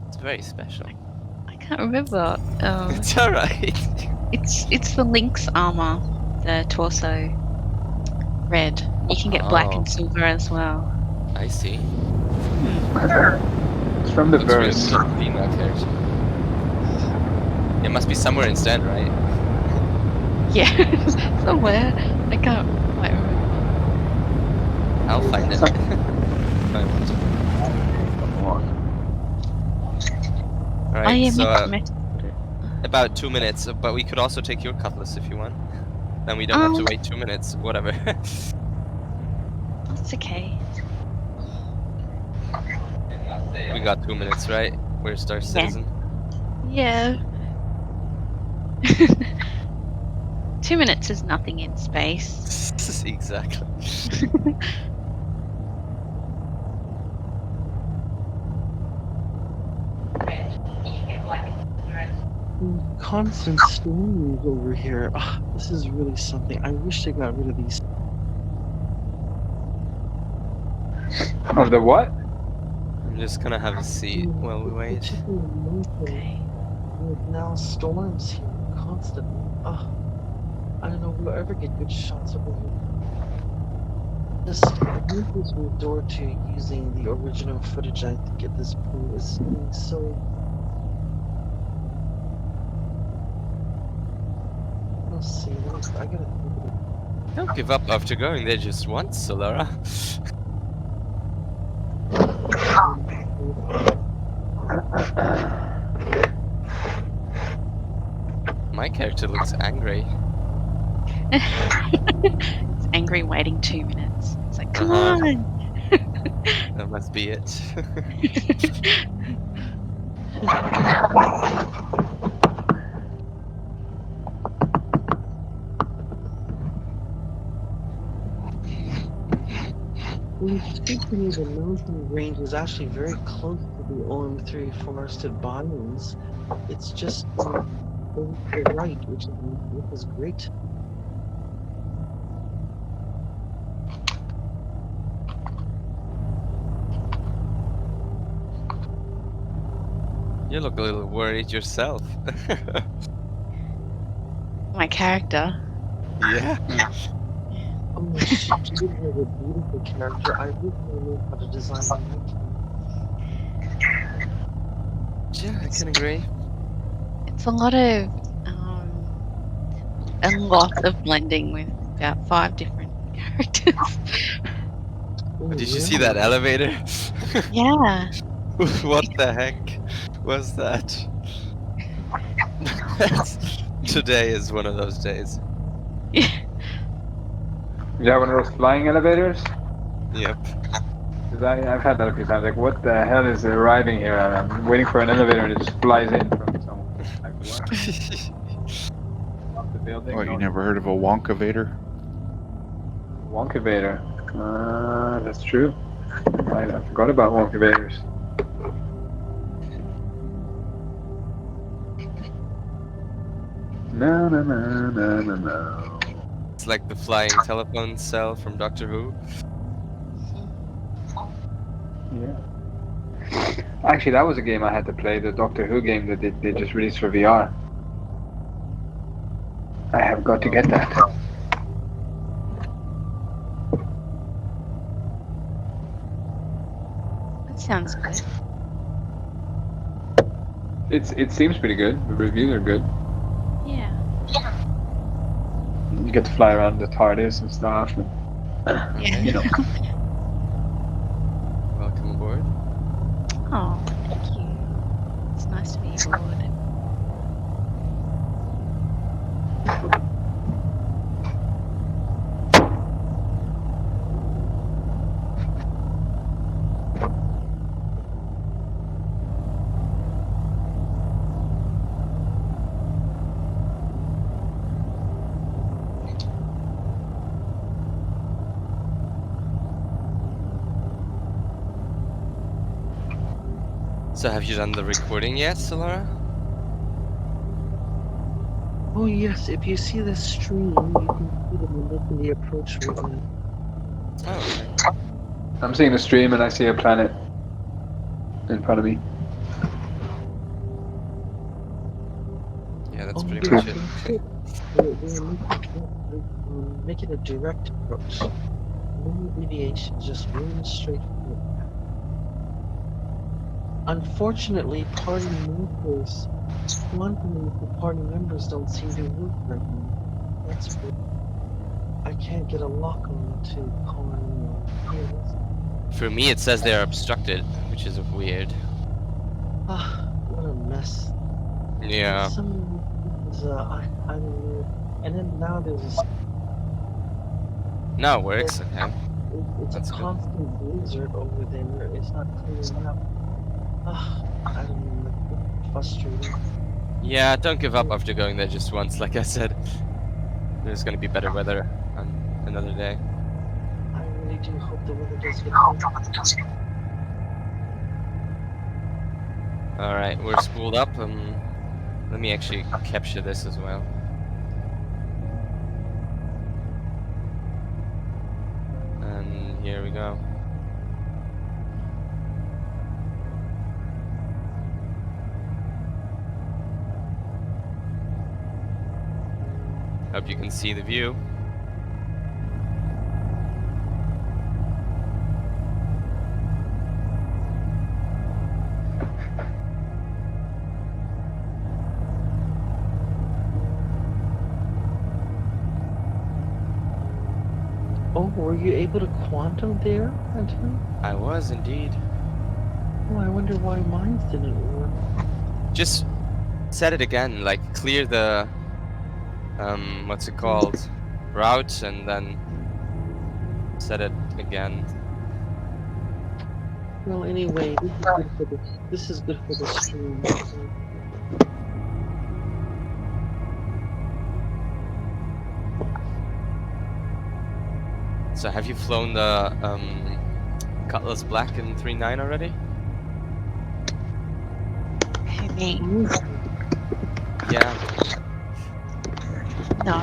Speaker 3: It's very special.
Speaker 2: I can't remember.
Speaker 3: It's alright.
Speaker 2: It's the Lynx armor, the torso red. You can get black
Speaker 3: Oh.
Speaker 2: and silver as well.
Speaker 3: I see.
Speaker 7: It's from the
Speaker 3: Looks really
Speaker 7: verse.
Speaker 3: good female character. It must be somewhere in Stand, right?
Speaker 2: Yeah, somewhere. I can't quite remember.
Speaker 3: I'll find it. If I want to. Alright,
Speaker 2: Oh yeah,
Speaker 3: so
Speaker 2: about
Speaker 3: about 2 minutes, but we could also take your cutlass if you want. Then we don't have to wait 2 minutes, whatever.
Speaker 2: That's okay.
Speaker 3: We got 2 minutes, right? We're Star Citizen.
Speaker 2: Yeah. 2 minutes is nothing in space.
Speaker 3: Exactly.
Speaker 1: constant storms over here. Ah, this is really something. I wish they got rid of these.
Speaker 7: Of the what?
Speaker 3: I'm just gonna have a seat while we wait.
Speaker 2: Okay.
Speaker 1: There's now storms here constantly. Ah, I don't know. We'll ever get good shots over here. This resort to using the original footage I think at this point is being so. Let's see. I gotta.
Speaker 3: Don't give up after going there just once, Solara. My character looks angry.
Speaker 2: It's angry waiting 2 minutes. It's like, come
Speaker 3: Uh-huh.
Speaker 2: on!
Speaker 3: That must be it.
Speaker 1: When you speak to me, the mountain range is actually very close to the OM3 forested biomes. It's just over to the right, which is great.
Speaker 3: You look a little worried yourself.
Speaker 2: My character.
Speaker 3: Yeah.
Speaker 1: Oh, she did have a beautiful character. I wish I knew how to design a
Speaker 3: Yeah, I can agree.
Speaker 2: It's a lot of blending with about 5 different characters.
Speaker 3: Did you see that elevator?
Speaker 2: Yeah.
Speaker 3: What the heck was that? Today is one of those days.
Speaker 2: Yeah.
Speaker 7: You have one of those flying elevators?
Speaker 3: Yep.
Speaker 7: Because I've had that a few times. Like, what the hell is arriving here? And I'm waiting for an elevator and it just flies in from somewhere. Like, what? Off the building?
Speaker 5: What, you
Speaker 7: No.
Speaker 5: never heard of a Wonkavator?
Speaker 7: Wonkavator. That's true. I forgot about Wonkavaders. No, no, no, no, no, no.
Speaker 3: It's like the flying telephone cell from Doctor Who.
Speaker 7: Yeah. Actually, that was a game I had to play, the Doctor Who game that they just released for VR. I have got to get that.
Speaker 2: That sounds good.
Speaker 7: It seems pretty good. The reviews are good.
Speaker 2: Yeah.
Speaker 7: You get to fly around the TARDIS and stuff. And,
Speaker 2: Yeah.
Speaker 7: you know.
Speaker 3: Welcome aboard.
Speaker 2: Oh, thank you. It's nice to be aboard.
Speaker 3: So have you done the recording yet, Solara?
Speaker 1: Oh yes, if you see the stream, you can see them making the approach right now.
Speaker 3: Oh, okay.
Speaker 7: I'm seeing the stream and I see a planet in front of me.
Speaker 3: Yeah, that's
Speaker 1: Oh,
Speaker 3: pretty
Speaker 1: yeah,
Speaker 3: much it.
Speaker 1: that's We're making a direct approach. No deviation, just really straight forward. Unfortunately, party members, quantum the party members don't seem to work right now. That's weird. I can't get a lock on to Colin.
Speaker 3: For me, it says they are obstructed, which is weird.
Speaker 1: Ah, what a mess.
Speaker 3: Yeah.
Speaker 1: Some I don't know. And then now there's a
Speaker 3: Now it works, okay.
Speaker 1: it's
Speaker 3: That's
Speaker 1: a
Speaker 3: good.
Speaker 1: constant blizzard over there. It's not clearing up. Ah, I don't know. It's frustrating.
Speaker 3: Yeah, don't give up after going there just once, like I said. There's gonna be better weather on another day.
Speaker 1: I really do hope the weather does get better.
Speaker 3: Alright, we're spooled up. Let me actually capture this as well. And here we go. Hope you can see the view.
Speaker 1: Oh, were you able to quantum there, Anton?
Speaker 3: I was indeed.
Speaker 1: Oh, I wonder why mine didn't work.
Speaker 3: Just set it again, like clear the what's it called? Route, and then set it again.
Speaker 1: Well, anyway, this is good for the stream.
Speaker 3: So have you flown the Cutlass Black in 3.9 already?
Speaker 2: Who, me?
Speaker 3: Yeah.
Speaker 2: No.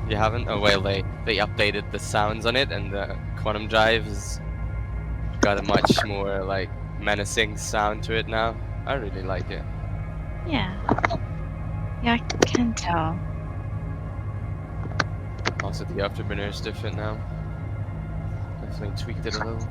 Speaker 3: You haven't? Oh well, they updated the sounds on it, and the quantum drive has got a much more like menacing sound to it now. I really like it.
Speaker 2: Yeah. Yeah, I can tell.
Speaker 3: Also, the afterburner is different now. Definitely tweaked it a little.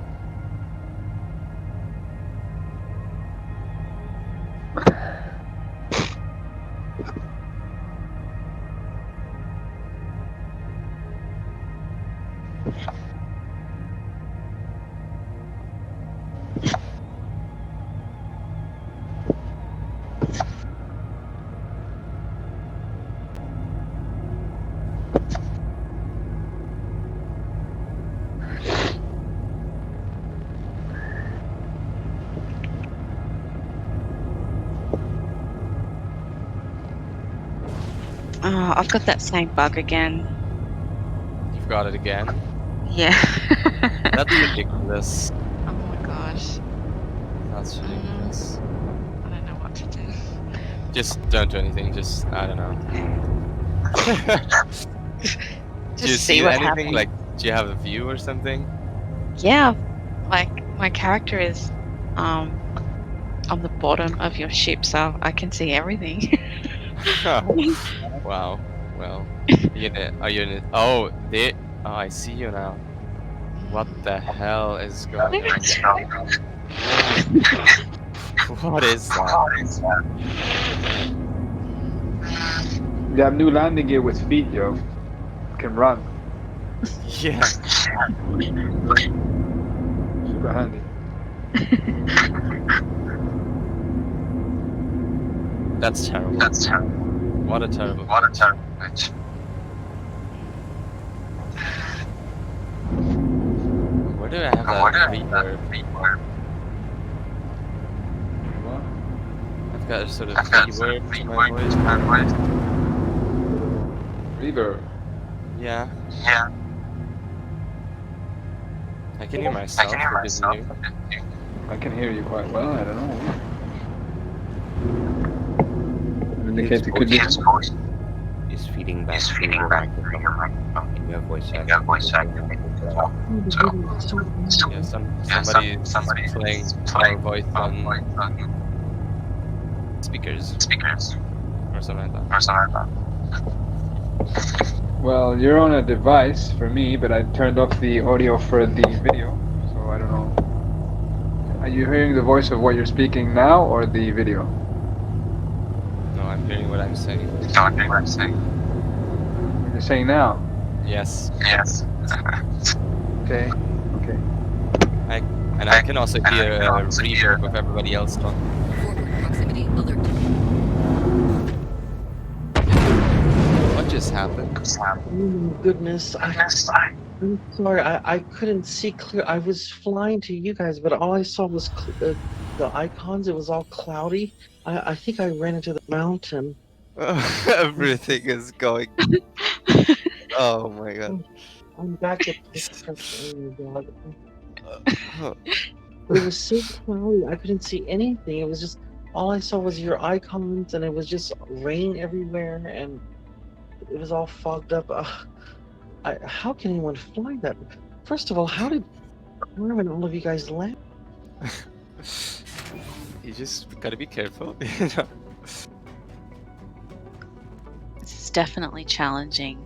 Speaker 2: Oh, I've got that same bug again.
Speaker 3: You've got it again.
Speaker 2: Yeah.
Speaker 3: That's ridiculous.
Speaker 2: Oh my gosh.
Speaker 3: That's ridiculous.
Speaker 2: I don't know what to do.
Speaker 3: Just don't do anything. Just I don't know. Do you see
Speaker 2: what
Speaker 3: anything?
Speaker 2: happens.
Speaker 3: Like, do you have a view or something?
Speaker 2: Yeah, like my character is on the bottom of your ship, so I can see everything.
Speaker 3: Wow. Well, are you in it? Oh, there. Oh, I see you now. What the hell is going on? What is that?
Speaker 7: You have new landing gear with speed, Joe. Can run.
Speaker 3: Yeah.
Speaker 7: Super handy.
Speaker 3: That's terrible. What a terrible.
Speaker 8: pitch.
Speaker 3: Where do I have that reverb?
Speaker 7: What?
Speaker 3: I've got a sort of reverb to my voice.
Speaker 7: Reverb.
Speaker 3: Yeah.
Speaker 8: Yeah.
Speaker 3: I can hear myself. Which is new.
Speaker 7: I can hear you quite well. I don't know. Indicates it could be.
Speaker 6: He's feeding back through your microphone. And you have voice activation.
Speaker 3: Yeah, somebody's playing our voice on speakers or something like that.
Speaker 7: Well, you're on a device for me, but I turned off the audio for the video, so I don't know. Are you hearing the voice of what you're speaking now or the video?
Speaker 3: No, I'm hearing what I'm saying.
Speaker 7: What you're saying now?
Speaker 3: Yes.
Speaker 7: Okay.
Speaker 3: And I can also hear a reverb of everybody else talking.
Speaker 4: Forward proximity alert.
Speaker 3: What just happened?
Speaker 1: Oh my goodness, I'm sorry, I couldn't see clear. I was flying to you guys, but all I saw was the icons. It was all cloudy. I think I ran into the mountain.
Speaker 3: Everything is going. Oh my god.
Speaker 1: I'm back at But it was so cloudy, I couldn't see anything. It was just, all I saw was your icons, and it was just rain everywhere, and it was all fogged up. How can anyone fly that? First of all, where did all of you guys land?
Speaker 3: You just gotta be careful, you know.
Speaker 2: This is definitely challenging.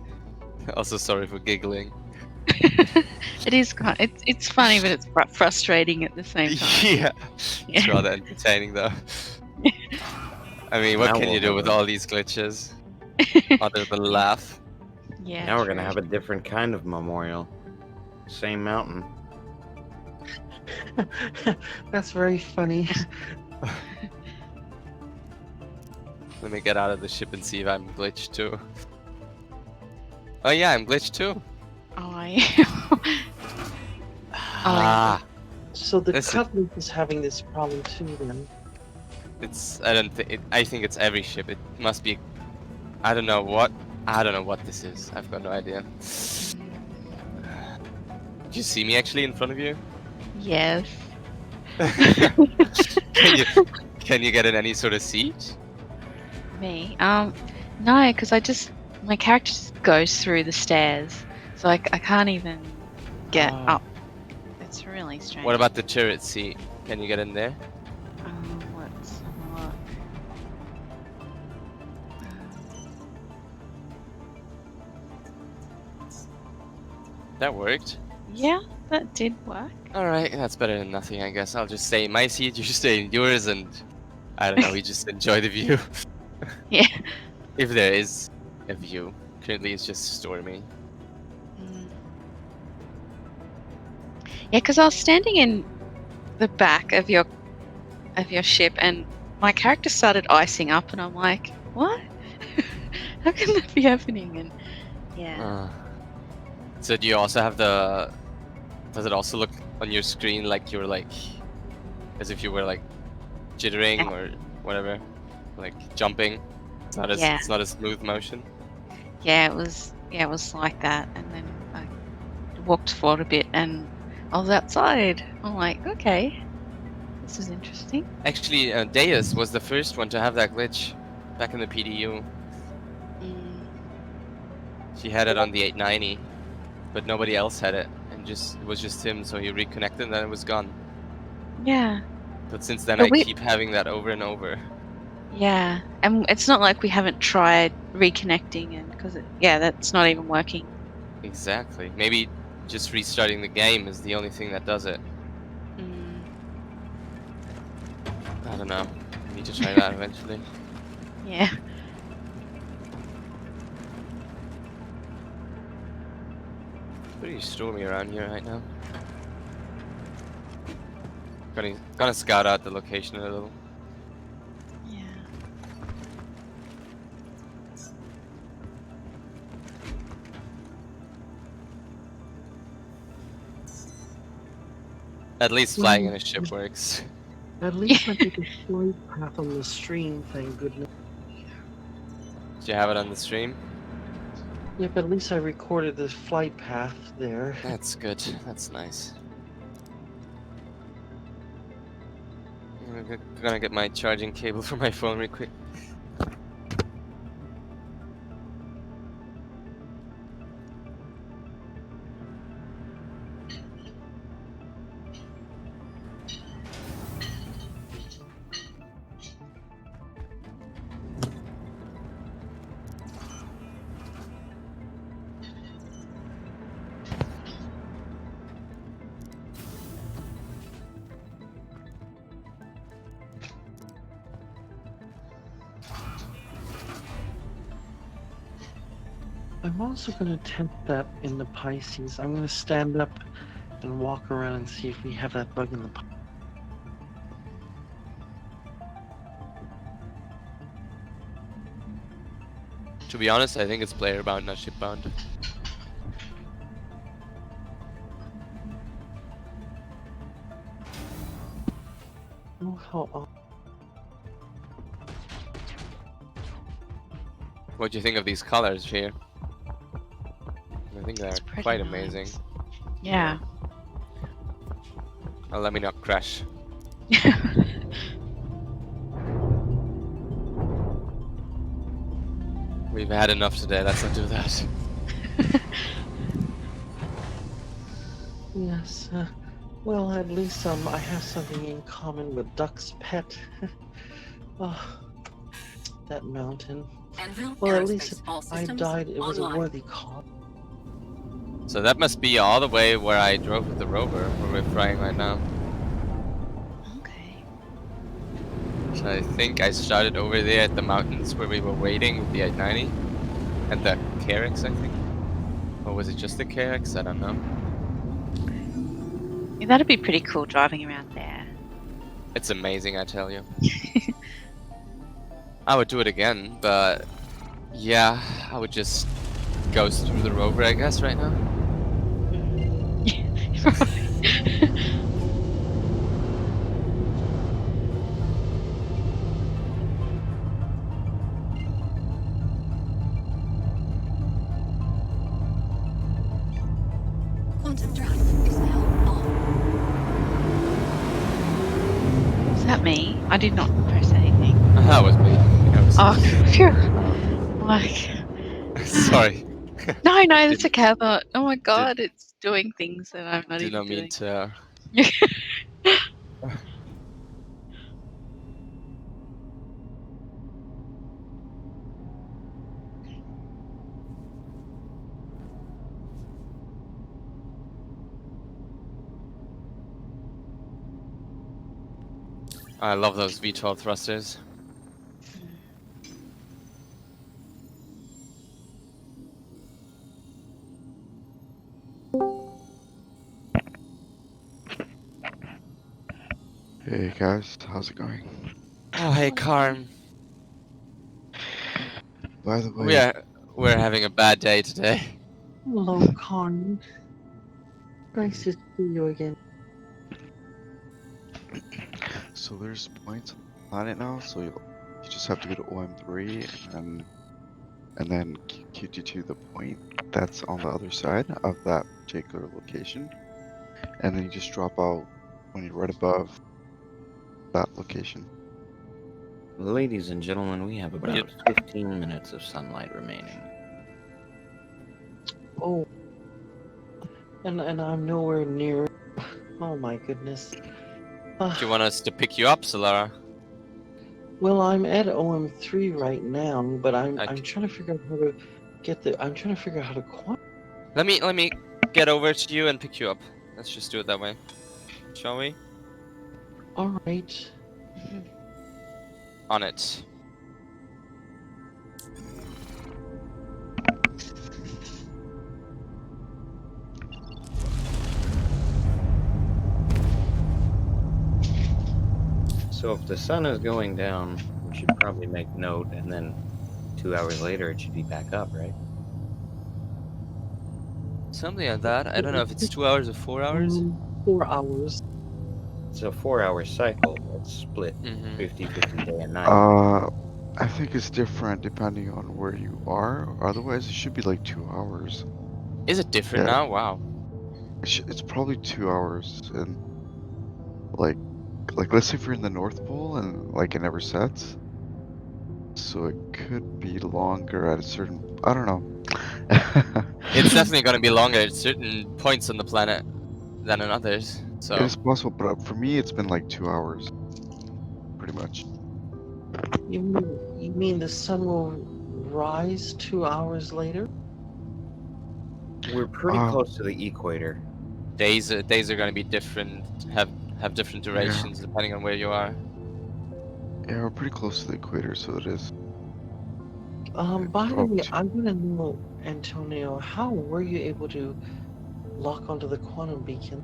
Speaker 3: Also, sorry for giggling.
Speaker 2: It is it's funny, but it's frustrating at the same time.
Speaker 3: Yeah, it's rather entertaining though. I mean, what
Speaker 6: Now
Speaker 3: can you do
Speaker 6: we'll
Speaker 3: with
Speaker 6: have
Speaker 3: all these glitches other than laugh?
Speaker 2: Yeah.
Speaker 6: Now we're gonna have a different kind of memorial. Same mountain.
Speaker 1: That's very funny.
Speaker 3: Let me get out of the ship and see if I'm glitched too. Oh yeah, I'm glitched too.
Speaker 2: Oh, I am.
Speaker 3: Ah,
Speaker 1: So the
Speaker 3: This is-
Speaker 1: Cutlass is having this problem too, then.
Speaker 3: I think it's every ship. It must be. I don't know what this is. I've got no idea. Do you see me actually in front of you?
Speaker 2: Yes.
Speaker 3: Can you get in any sort of seat?
Speaker 2: Me? No, because my character just goes through the stairs, so I can't even get
Speaker 3: Ah.
Speaker 2: up. It's really strange.
Speaker 3: What about the turret seat? Can you get in there?
Speaker 2: Let's have a look.
Speaker 3: That worked.
Speaker 2: Yeah, that did work.
Speaker 3: Alright, that's better than nothing, I guess. I'll just stay in my seat, you just stay in yours, and I don't know, we just enjoy the view.
Speaker 2: Yeah.
Speaker 3: If there is a view. Currently it's just stormy.
Speaker 2: Yeah, because I was standing in the back of your ship, and my character started icing up, and I'm like, what? How can that be happening? And yeah.
Speaker 3: So do you also have the... Does it also look on your screen like you're like... As if you were like jittering or whatever? Like jumping? It's not a smooth motion?
Speaker 2: yeah, it was like that. And then I walked forward a bit, and I was outside. I'm like, okay, this is interesting.
Speaker 3: Actually, Deus was the first one to have that glitch back in the PDU.
Speaker 2: Mm,
Speaker 3: She had it on the 890, but nobody else had it, and it was just him. So he reconnected, and then it was gone.
Speaker 2: yeah,
Speaker 3: But since then,
Speaker 2: but
Speaker 3: I
Speaker 2: we
Speaker 3: keep having that over and over.
Speaker 2: yeah, and it's not like we haven't tried reconnecting, and because that's not even working.
Speaker 3: Exactly. Maybe just restarting the game is the only thing that does it.
Speaker 2: Mm,
Speaker 3: I don't know. I need to try that eventually.
Speaker 2: yeah.
Speaker 3: Pretty stormy around here right now. Gonna scout out the location a little.
Speaker 2: Yeah.
Speaker 3: At least flying in a ship works.
Speaker 1: At least I did the flight path on the stream, thank goodness.
Speaker 3: Did you have it on the stream?
Speaker 1: Yep, at least I recorded the flight path there.
Speaker 3: That's good. That's nice. I'm gonna get my charging cable for my phone real quick.
Speaker 1: I'm also going to attempt that in the Pisces. I'm going to stand up and walk around and see if we have that bug in the Pisces.
Speaker 3: To be honest, I think it's player bound, not ship bound.
Speaker 1: Oh, how
Speaker 3: What do you think of these colors here? I think they're
Speaker 2: pretty
Speaker 3: quite
Speaker 2: nice.
Speaker 3: amazing.
Speaker 2: Yeah.
Speaker 3: Oh, let me not crash. We've had enough today, let's not do that.
Speaker 1: Yes, well, at least I have something in common with Duck's pet. Oh, that mountain.
Speaker 4: Anvil
Speaker 1: Well, at
Speaker 4: aerospace.
Speaker 1: least if
Speaker 4: All
Speaker 1: I
Speaker 4: systems
Speaker 1: died, it was a
Speaker 4: online.
Speaker 1: worthy cause.
Speaker 3: So that must be all the way where I drove with the rover, where we're flying right now.
Speaker 2: Okay.
Speaker 3: So I think I started over there at the mountains where we were waiting with the 890 and the KRX, I think. Or was it just the KRX? I don't know.
Speaker 2: Yeah, that'd be pretty cool driving around there.
Speaker 3: It's amazing, I tell you. I would do it again, but yeah, I would just ghost through the rover, I guess, right now.
Speaker 4: Quantum drive is now on.
Speaker 2: Is that me? I did not press anything.
Speaker 3: That was me. That was
Speaker 2: Oh, phew. Like,
Speaker 3: sorry.
Speaker 2: no, that's okay. I thought, oh my god, it's doing things that I'm not
Speaker 3: Did
Speaker 2: even
Speaker 3: not mean
Speaker 2: doing.
Speaker 3: to. I love those V12 thrusters.
Speaker 5: Hey guys, how's it going?
Speaker 3: Oh, hey, Karm.
Speaker 5: By the way,
Speaker 3: We're having a bad day today.
Speaker 1: Hello, Con. Nice to see you again.
Speaker 5: so there's points on the planet now, so you just have to go to OM3 and then QT2 the point that's on the other side of that particular location, and then you just drop out when you're right above that location.
Speaker 6: Ladies and gentlemen, we have about
Speaker 3: Yep.
Speaker 6: 15 minutes of sunlight remaining.
Speaker 1: Oh, and I'm nowhere near. Oh my goodness.
Speaker 3: Do you want us to pick you up, Solara?
Speaker 1: Well, I'm at OM3 right now, but I'm
Speaker 3: Okay.
Speaker 1: trying to figure out how to get the. I'm trying to figure out how to quantum.
Speaker 3: Let me get over to you and pick you up. Let's just do it that way. Shall we?
Speaker 1: All right.
Speaker 3: On it.
Speaker 6: So if the sun is going down, we should probably make note, and then 2 hours later it should be back up, right?
Speaker 3: Something like that. I don't know if it's 2 hours or 4 hours.
Speaker 1: 4 hours.
Speaker 6: It's a 4-hour cycle. It's split
Speaker 3: Mm-hmm.
Speaker 6: 50-50 day and night.
Speaker 5: I think it's different depending on where you are. Otherwise, it should be like 2 hours.
Speaker 3: Is it different
Speaker 5: Yeah.
Speaker 3: now? Wow.
Speaker 5: It's probably 2 hours, and like let's say if you're in the North Pole and like it never sets, so it could be longer at a certain. I don't know.
Speaker 3: It's definitely going to be longer at certain points on the planet than in others. So
Speaker 5: It is possible, but for me, it's been like 2 hours, pretty much.
Speaker 1: You mean the sun will rise 2 hours later?
Speaker 6: We're pretty close to the equator.
Speaker 3: days are going to be different. Have different durations depending on where you are.
Speaker 5: Yeah, we're pretty close to the equator, so it is.
Speaker 1: By the
Speaker 5: Oh,
Speaker 1: way, I'm gonna know, Antonio, how were you able to lock onto the quantum beacon?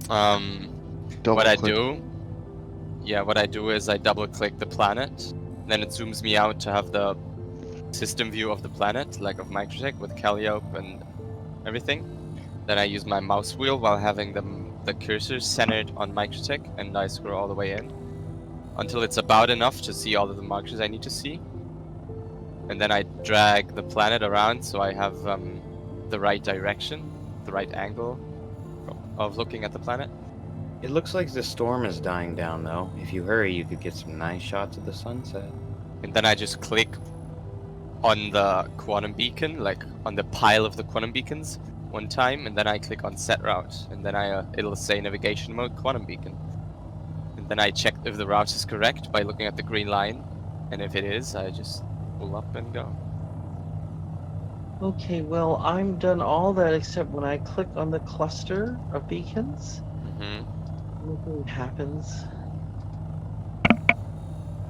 Speaker 3: What I do, what I do is I double click the planet, then it zooms me out to have the system view of the planet, like of Microtech with Calliope and everything. Then I use my mouse wheel while having the cursor centered on Microtech, and I scroll all the way in until it's about enough to see all of the markers I need to see. And then I drag the planet around so I have the right direction, the right angle of looking at the planet.
Speaker 6: It looks like the storm is dying down, though. If you hurry, you could get some nice shots of the sunset.
Speaker 3: And then I just click on the quantum beacon, like on the pile of the quantum beacons one time, and then I click on set route, and then it'll say navigation mode quantum beacon. And then I check if the route is correct by looking at the green line, and if it is, I just pull up and go.
Speaker 1: Okay, well, I'm done all that except when I click on the cluster of beacons, nothing happens.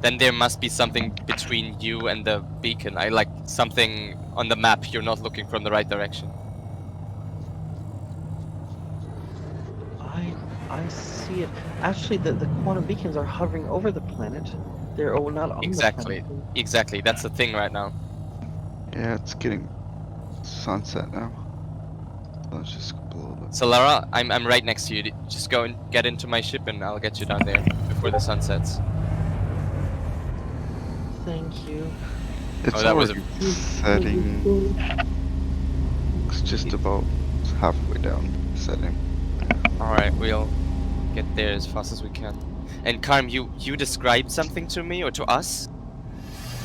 Speaker 3: Then there must be something between you and the beacon. I like something on the map. You're not looking from the right direction.
Speaker 1: I see it. Actually, the quantum beacons are hovering over the planet. They're not on
Speaker 3: Exactly.
Speaker 1: the planet.
Speaker 3: Exactly. That's the thing right now.
Speaker 5: Yeah, it's getting sunset now. Let's just go below that.
Speaker 3: So Lara, I'm right next to you. Just go and get into my ship, and I'll get you down there before the sun sets.
Speaker 1: Thank you.
Speaker 5: It's
Speaker 3: that was
Speaker 5: already setting. It's just about halfway down setting.
Speaker 3: All right, we'll get there as fast as we can. And Karm, you described something to me or to us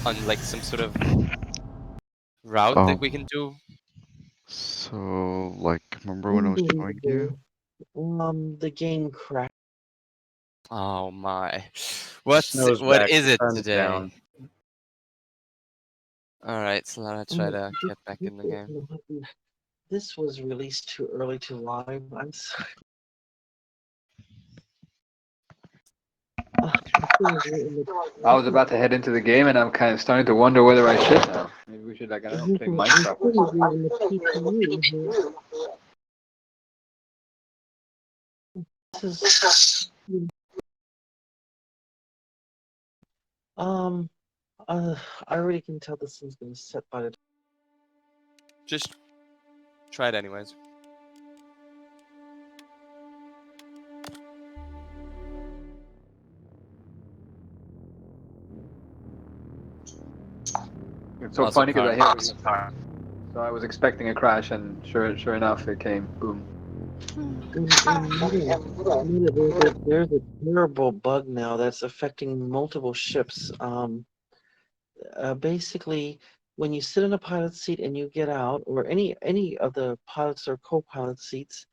Speaker 3: on like some sort of route that we can do.
Speaker 5: So, like, remember when I was showing you?
Speaker 1: The game crashed.
Speaker 3: Oh my!
Speaker 6: Snow's
Speaker 3: What
Speaker 6: back,
Speaker 3: is it
Speaker 6: sun's
Speaker 3: today?
Speaker 6: down.
Speaker 3: All right, so let's try to get back in the game.
Speaker 1: This was released too early to live. I'm sorry.
Speaker 7: I was about to head into the game, and I'm kind of starting to wonder whether I should now. Maybe we should, like, I don't know, play Minecraft or something.
Speaker 1: I already can tell this is going to set by the.
Speaker 3: Just try it anyways.
Speaker 7: It's so
Speaker 3: Also
Speaker 7: funny because I
Speaker 3: car.
Speaker 7: hear it. So I was expecting a crash, and sure enough, it came. Boom.
Speaker 1: There's a terrible bug now that's affecting multiple ships. Basically, when you sit in a pilot seat and you get out, or any of the pilots or co-pilot seats,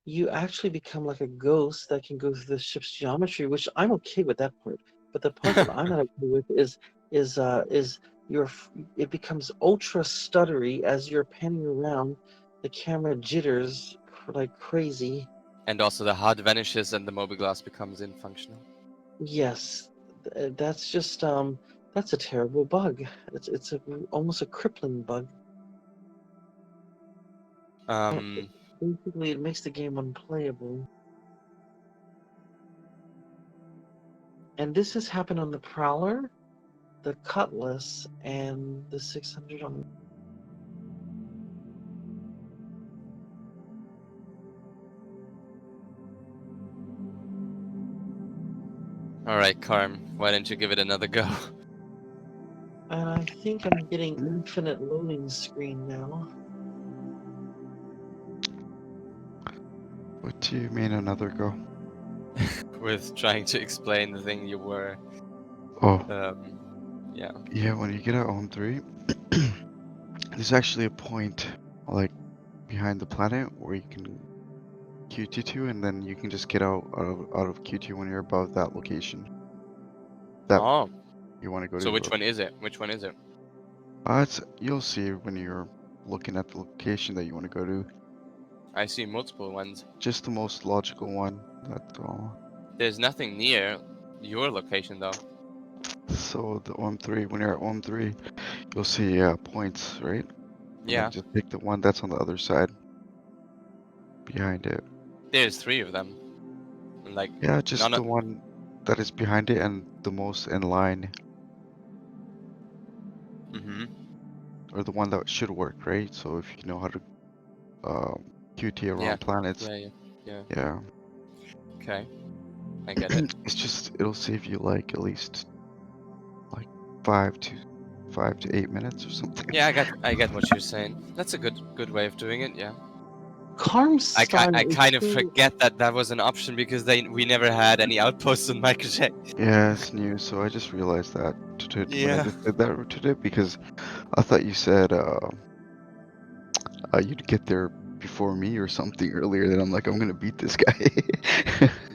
Speaker 1: you actually become like a ghost that can go through the ship's geometry, which I'm okay with that part. But the part that I'm not okay with is it becomes ultra stuttery as you're panning around. The camera jitters like crazy.
Speaker 3: And also the HUD vanishes and the MobiGlas becomes infunctional.
Speaker 1: Yes, that's just that's a terrible bug. It's almost a crippling bug. Basically, it makes the game unplayable. And this has happened on the Prowler, the Cutlass, and the 600 on.
Speaker 3: Alright, Carm, why don't you give it another go?
Speaker 1: And I think I'm getting infinite loading screen now.
Speaker 5: What do you mean another go?
Speaker 3: With trying to explain the thing you were.
Speaker 5: Oh.
Speaker 3: Yeah.
Speaker 5: Yeah, when you get out on 3, there's actually a point like behind the planet where you can QT2, and then you can just get out of QT when you're above that location. That you want to go to.
Speaker 3: So which one is it? Which one is it?
Speaker 5: You'll see when you're looking at the location that you want to go to.
Speaker 3: I see multiple ones.
Speaker 5: Just the most logical one. That's all.
Speaker 3: There's nothing near your location though.
Speaker 5: So the OM3, when you're at OM3, you'll see points, right?
Speaker 3: Yeah.
Speaker 5: Just pick the one that's on the other side. Behind it.
Speaker 3: There's 3 of them. And like
Speaker 5: yeah, just the one that is behind it and the most in line. Or the one that should work, right? So if you know how to QT around planets. Yeah.
Speaker 3: Okay. I get it.
Speaker 5: It's just, it'll save you like at least like 5 to 8 minutes or something.
Speaker 3: Yeah, I get what you're saying. That's a good way of doing it, yeah.
Speaker 1: Carm's
Speaker 3: I kind of forget that was an option because we never had any outposts on Microjet.
Speaker 5: Yeah, it's new, so I just realized that today when I just did that today, because I thought you said you'd get there before me or something earlier. Then I'm like, I'm gonna beat this guy.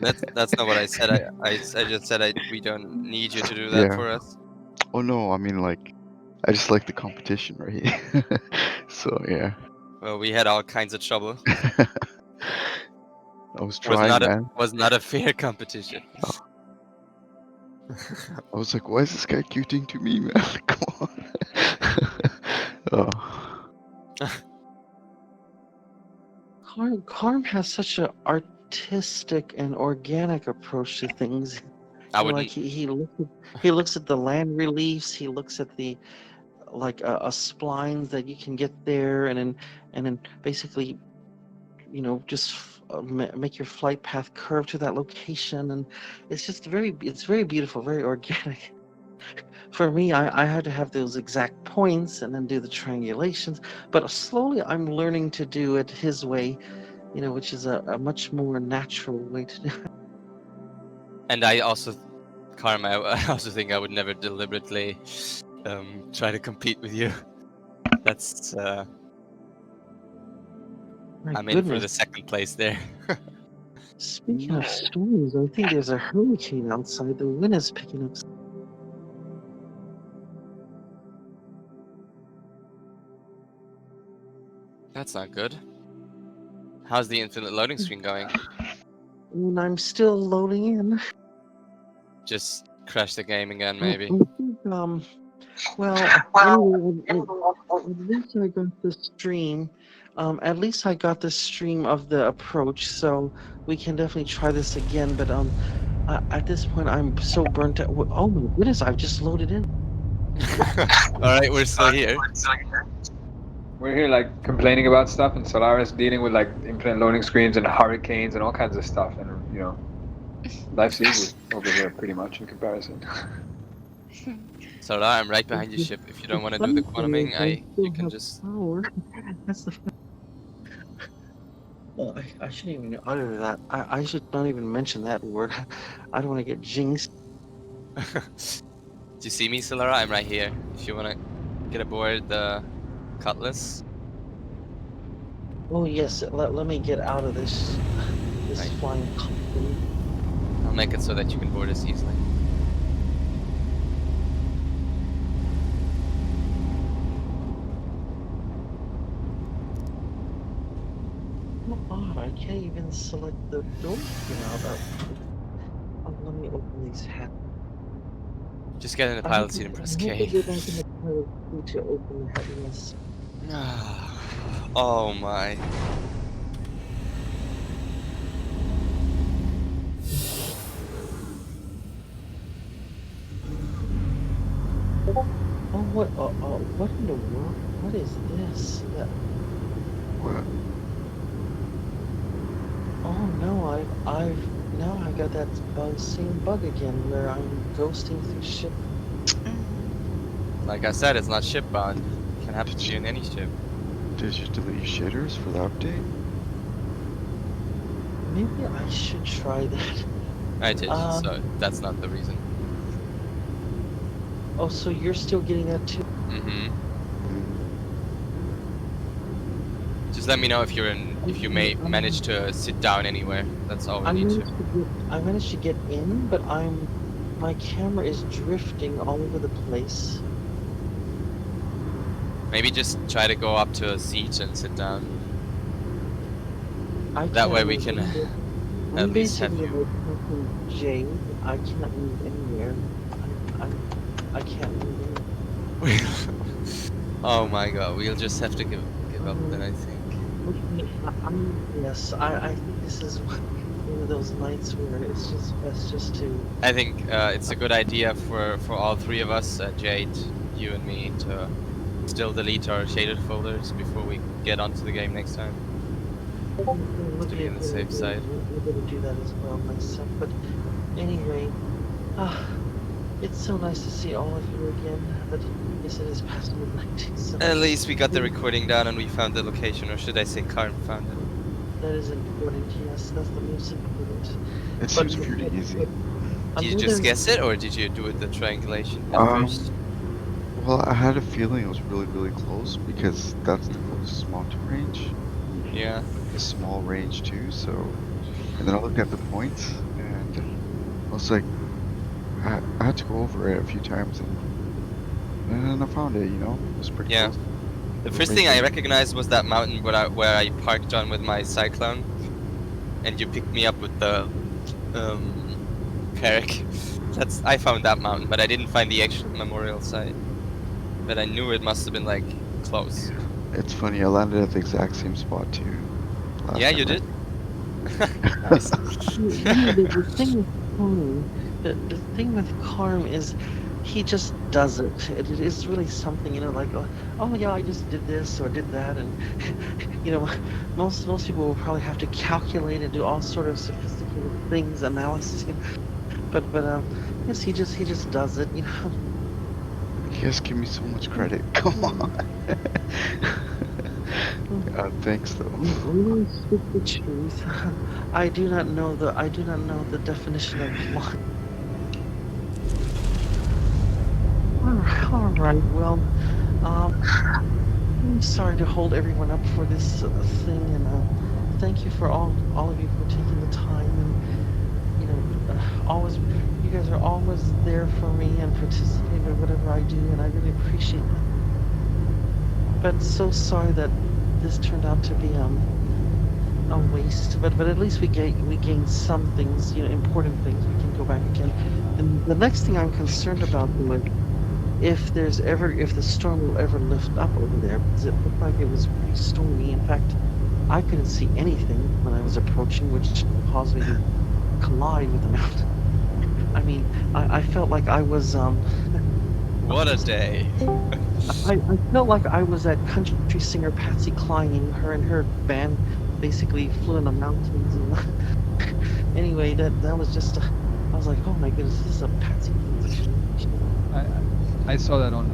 Speaker 3: That's not what I said. I just said we don't need you to do that for us.
Speaker 5: Oh no, I mean like, I just like the competition, right? So yeah.
Speaker 3: Well, we had all kinds of trouble.
Speaker 5: I was trying, man.
Speaker 3: Was not a fair competition.
Speaker 5: I was like, why is this guy QTing to me, man? Come on.
Speaker 1: Carm has such an artistic and organic approach to things.
Speaker 3: I would
Speaker 1: like he looks at the land reliefs. He looks at the like a spline that you can get there, and then basically, just make your flight path curve to that location, and it's very beautiful, very organic. For me, I had to have those exact points and then do the triangulations, but slowly I'm learning to do it his way, which is a much more natural way to do it.
Speaker 3: And I also, Karma, I also think I would never deliberately try to compete with you. That's I'm in for the second place there.
Speaker 1: Speaking of storms, I think there's a hurricane outside. The wind is picking up.
Speaker 3: That's not good. How's the infinite loading screen going?
Speaker 1: And I'm still loading in.
Speaker 3: Just crash the game again, maybe.
Speaker 1: Well, anyway, at least I got the stream. At least I got the stream of the approach, so we can definitely try this again. But at this point, I'm so burnt out. Oh my goodness, I've just loaded in.
Speaker 3: All right, we're still here.
Speaker 7: We're here like complaining about stuff, and Solaris dealing with like infinite loading screens and hurricanes and all kinds of stuff, and life's easy over here pretty much in comparison.
Speaker 3: Solar, I'm right behind your ship. If you don't want to do the quantuming, you can just.
Speaker 1: Power. That's the. Well, I shouldn't even utter that. I should not even mention that word. I don't want to get jinxed.
Speaker 3: Do you see me, Solara? I'm right here. If you want to get aboard the Cutlass.
Speaker 1: Oh yes, let me get out of this
Speaker 3: Right.
Speaker 1: flying company.
Speaker 3: I'll make it so that you can board us easily.
Speaker 1: Oh, I can't even select the door. Let me open these hats.
Speaker 3: Just get in the pilot seat and press
Speaker 1: I have to
Speaker 3: K.
Speaker 1: go back in the pilot seat to open the headless.
Speaker 3: Oh my.
Speaker 1: Oh, what in the world? What is this?
Speaker 5: What?
Speaker 1: Oh no, now I got that same bug again where I'm ghosting through ship.
Speaker 3: Like I said, it's not ship bound. It can happen to you in any ship.
Speaker 5: Did you delete your shaders for the update?
Speaker 1: Maybe I should try that.
Speaker 3: I did, so that's not the reason.
Speaker 1: Oh, so you're still getting that too?
Speaker 3: Mm-hmm. Just let me know if you may manage to sit down anywhere. That's all we need to.
Speaker 1: I managed to get in, but my camera is drifting all over the place.
Speaker 3: Maybe just try to go up to a seat and sit down. That
Speaker 1: can't
Speaker 3: way we
Speaker 1: move
Speaker 3: can
Speaker 1: anywhere.
Speaker 3: at
Speaker 1: I'm
Speaker 3: least have
Speaker 1: basically
Speaker 3: you.
Speaker 1: like Jade. I can't move anywhere. I can't move anywhere.
Speaker 3: Oh my god, we'll just have to give up then, I think.
Speaker 1: Yes, I think this is one of those nights where it's just best just to.
Speaker 3: I think it's a good idea for all three of us, Jade, you and me, to still delete our shaded folders before we get onto the game next time. To be on the safe side.
Speaker 1: I'm going to do that as well myself. But anyway, it's so nice to see all of you again. But yes, it is past midnight. So
Speaker 3: At least we got the recording down and we found the location, or should I say Karm found it.
Speaker 1: that is important. Yes, that's the most important.
Speaker 5: It seems pretty easy.
Speaker 3: Did you just guess it, or did you do the triangulation at first?
Speaker 5: Well, I had a feeling it was really, really close because that's the closest mountain range.
Speaker 3: Yeah.
Speaker 5: A small range too, so. And then I looked at the points, and I was like, I had to go over it a few times, and I found it. It was pretty close.
Speaker 3: The first thing I recognized was that mountain where I parked on with my Cyclone, and you picked me up with the Carrick. I found that mountain, but I didn't find the actual memorial site. But I knew it must have been like close.
Speaker 5: It's funny, I landed at the exact same spot too.
Speaker 3: Yeah, you did.
Speaker 1: The thing with Karm, the thing with Karm is he just does it. It is really something, like, oh yeah, I just did this or did that, and most people will probably have to calculate and do all sort of sophisticated things, analysis. But yes, he just does it.
Speaker 5: You guys give me so much credit. Come on. Thanks though.
Speaker 1: Really speak the truth. I do not know the definition of lying. All right. Well, I'm sorry to hold everyone up for this thing, and thank you for all of you for taking the time, and always, you guys are always there for me and participating in whatever I do, and I really appreciate that. But so sorry that this turned out to be a waste. But at least we gained some things, important things. We can go back again. And the next thing I'm concerned about is if the storm will ever lift up over there, because it looked like it was pretty stormy. In fact, I couldn't see anything when I was approaching, which caused me to collide with the mountain. I mean, I felt like I was
Speaker 3: What a day!
Speaker 1: I felt like I was that country singer Patsy Cline. Her and her band basically flew in the mountains. And anyway, that was just. I was like, oh my goodness, this is a Patsy.
Speaker 10: I saw that on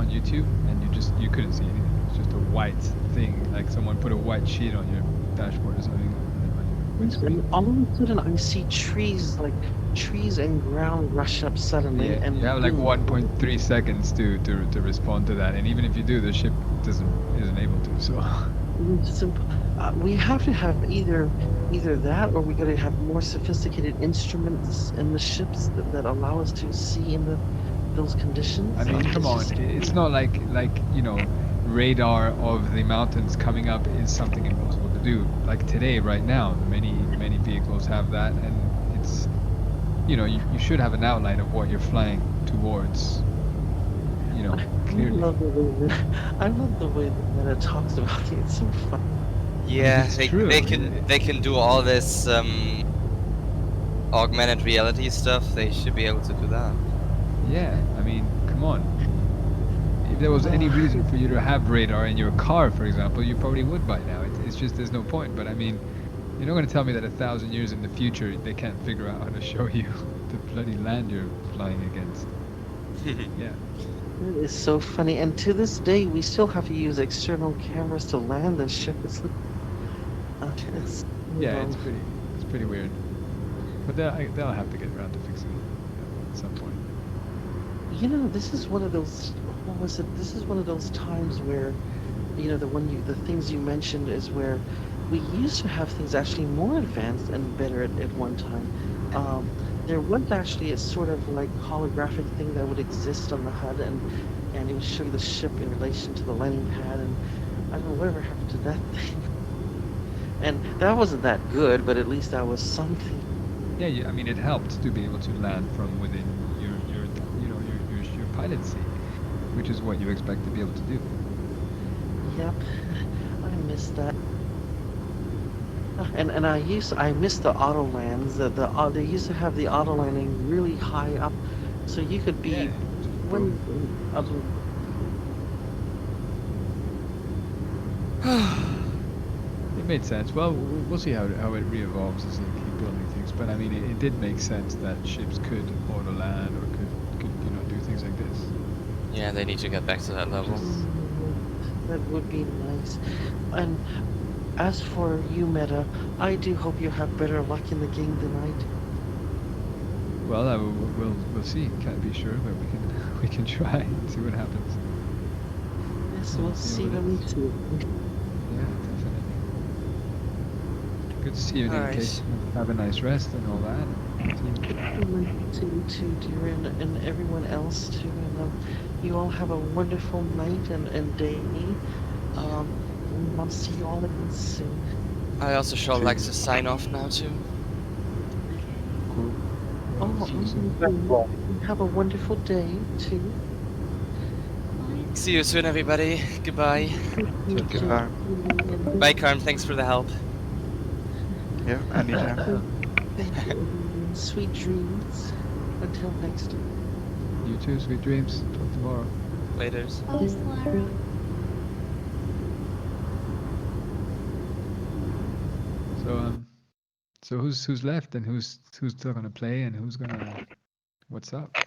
Speaker 10: YouTube, and you couldn't see anything. It was just a white thing, like someone put a white sheet on your dashboard or something.
Speaker 1: And all of a sudden, I see trees and ground rush up suddenly,
Speaker 10: Yeah,
Speaker 1: and
Speaker 10: you have like
Speaker 1: boom.
Speaker 10: 1.3 seconds to respond to that, and even if you do, the ship isn't able to. So
Speaker 1: We have to have either that, or we got to have more sophisticated instruments in the ships that allow us to see in those conditions.
Speaker 10: I mean,
Speaker 1: It's
Speaker 10: come on,
Speaker 1: just-
Speaker 10: it's not like radar of the mountains coming up is something impossible to do. Like today, right now, many vehicles have that, and it's you should have an outline of what you're flying towards. Clearly.
Speaker 1: I love the way that Meta talks about it. It's so fun.
Speaker 3: Yeah,
Speaker 10: it's
Speaker 3: they
Speaker 10: true.
Speaker 3: they can do all this augmented reality stuff. They should be able to do that.
Speaker 10: Yeah, I mean, come on. If there was any reason for you to have radar in your car, for example, you probably would by now. It's just there's no point. But I mean, you're not going to tell me that 1,000 years in the future they can't figure out how to show you the bloody land you're flying against. Yeah.
Speaker 1: It is so funny, and to this day, we still have to use external cameras to land the ship. It's
Speaker 10: Yeah, it's pretty weird. But they'll have to get around to fixing it at some point.
Speaker 1: This is one of those. What was it? This is one of those times where, the things you mentioned is where we used to have things actually more advanced and better at one time. There was actually a sort of like holographic thing that would exist on the HUD, and it would show the ship in relation to the landing pad, and I don't know whatever happened to that thing. And that wasn't that good, but at least that was something.
Speaker 10: Yeah, I mean, it helped to be able to land from within your pilot seat, which is what you expect to be able to do.
Speaker 1: Yep, I missed that. And I missed the auto lands. They used to have the auto landing really high up, so you could be
Speaker 10: Yeah. It made sense. Well, we'll see how it re-evolves as they keep building things. But I mean, it did make sense that ships could auto land or could do things like this.
Speaker 3: Yeah, they need to get back to that level.
Speaker 1: That would be nice. And as for you, Meta, I do hope you have better luck in the game tonight.
Speaker 10: Well, we'll see. Can't be sure, but we can try and see what happens.
Speaker 1: Yes, we'll see when we see it.
Speaker 10: Yeah, definitely. Good to see you,
Speaker 3: All
Speaker 10: Kate. Have a nice rest and all that.
Speaker 1: To dear, and everyone else too. And you all have a wonderful night and day. I'll see you all again soon.
Speaker 3: I also shall like to sign off now too.
Speaker 10: Cool.
Speaker 1: Have a wonderful day too.
Speaker 3: See you soon, everybody. Goodbye.
Speaker 5: Goodbye.
Speaker 3: Bye, Carm. Thanks for the help.
Speaker 5: Yeah, anytime.
Speaker 1: Sweet dreams. Until next time.
Speaker 10: You too. Sweet dreams. Talk tomorrow.
Speaker 3: Laters.
Speaker 4: Oh, Lara.
Speaker 10: So who's left and who's still gonna play and what's up?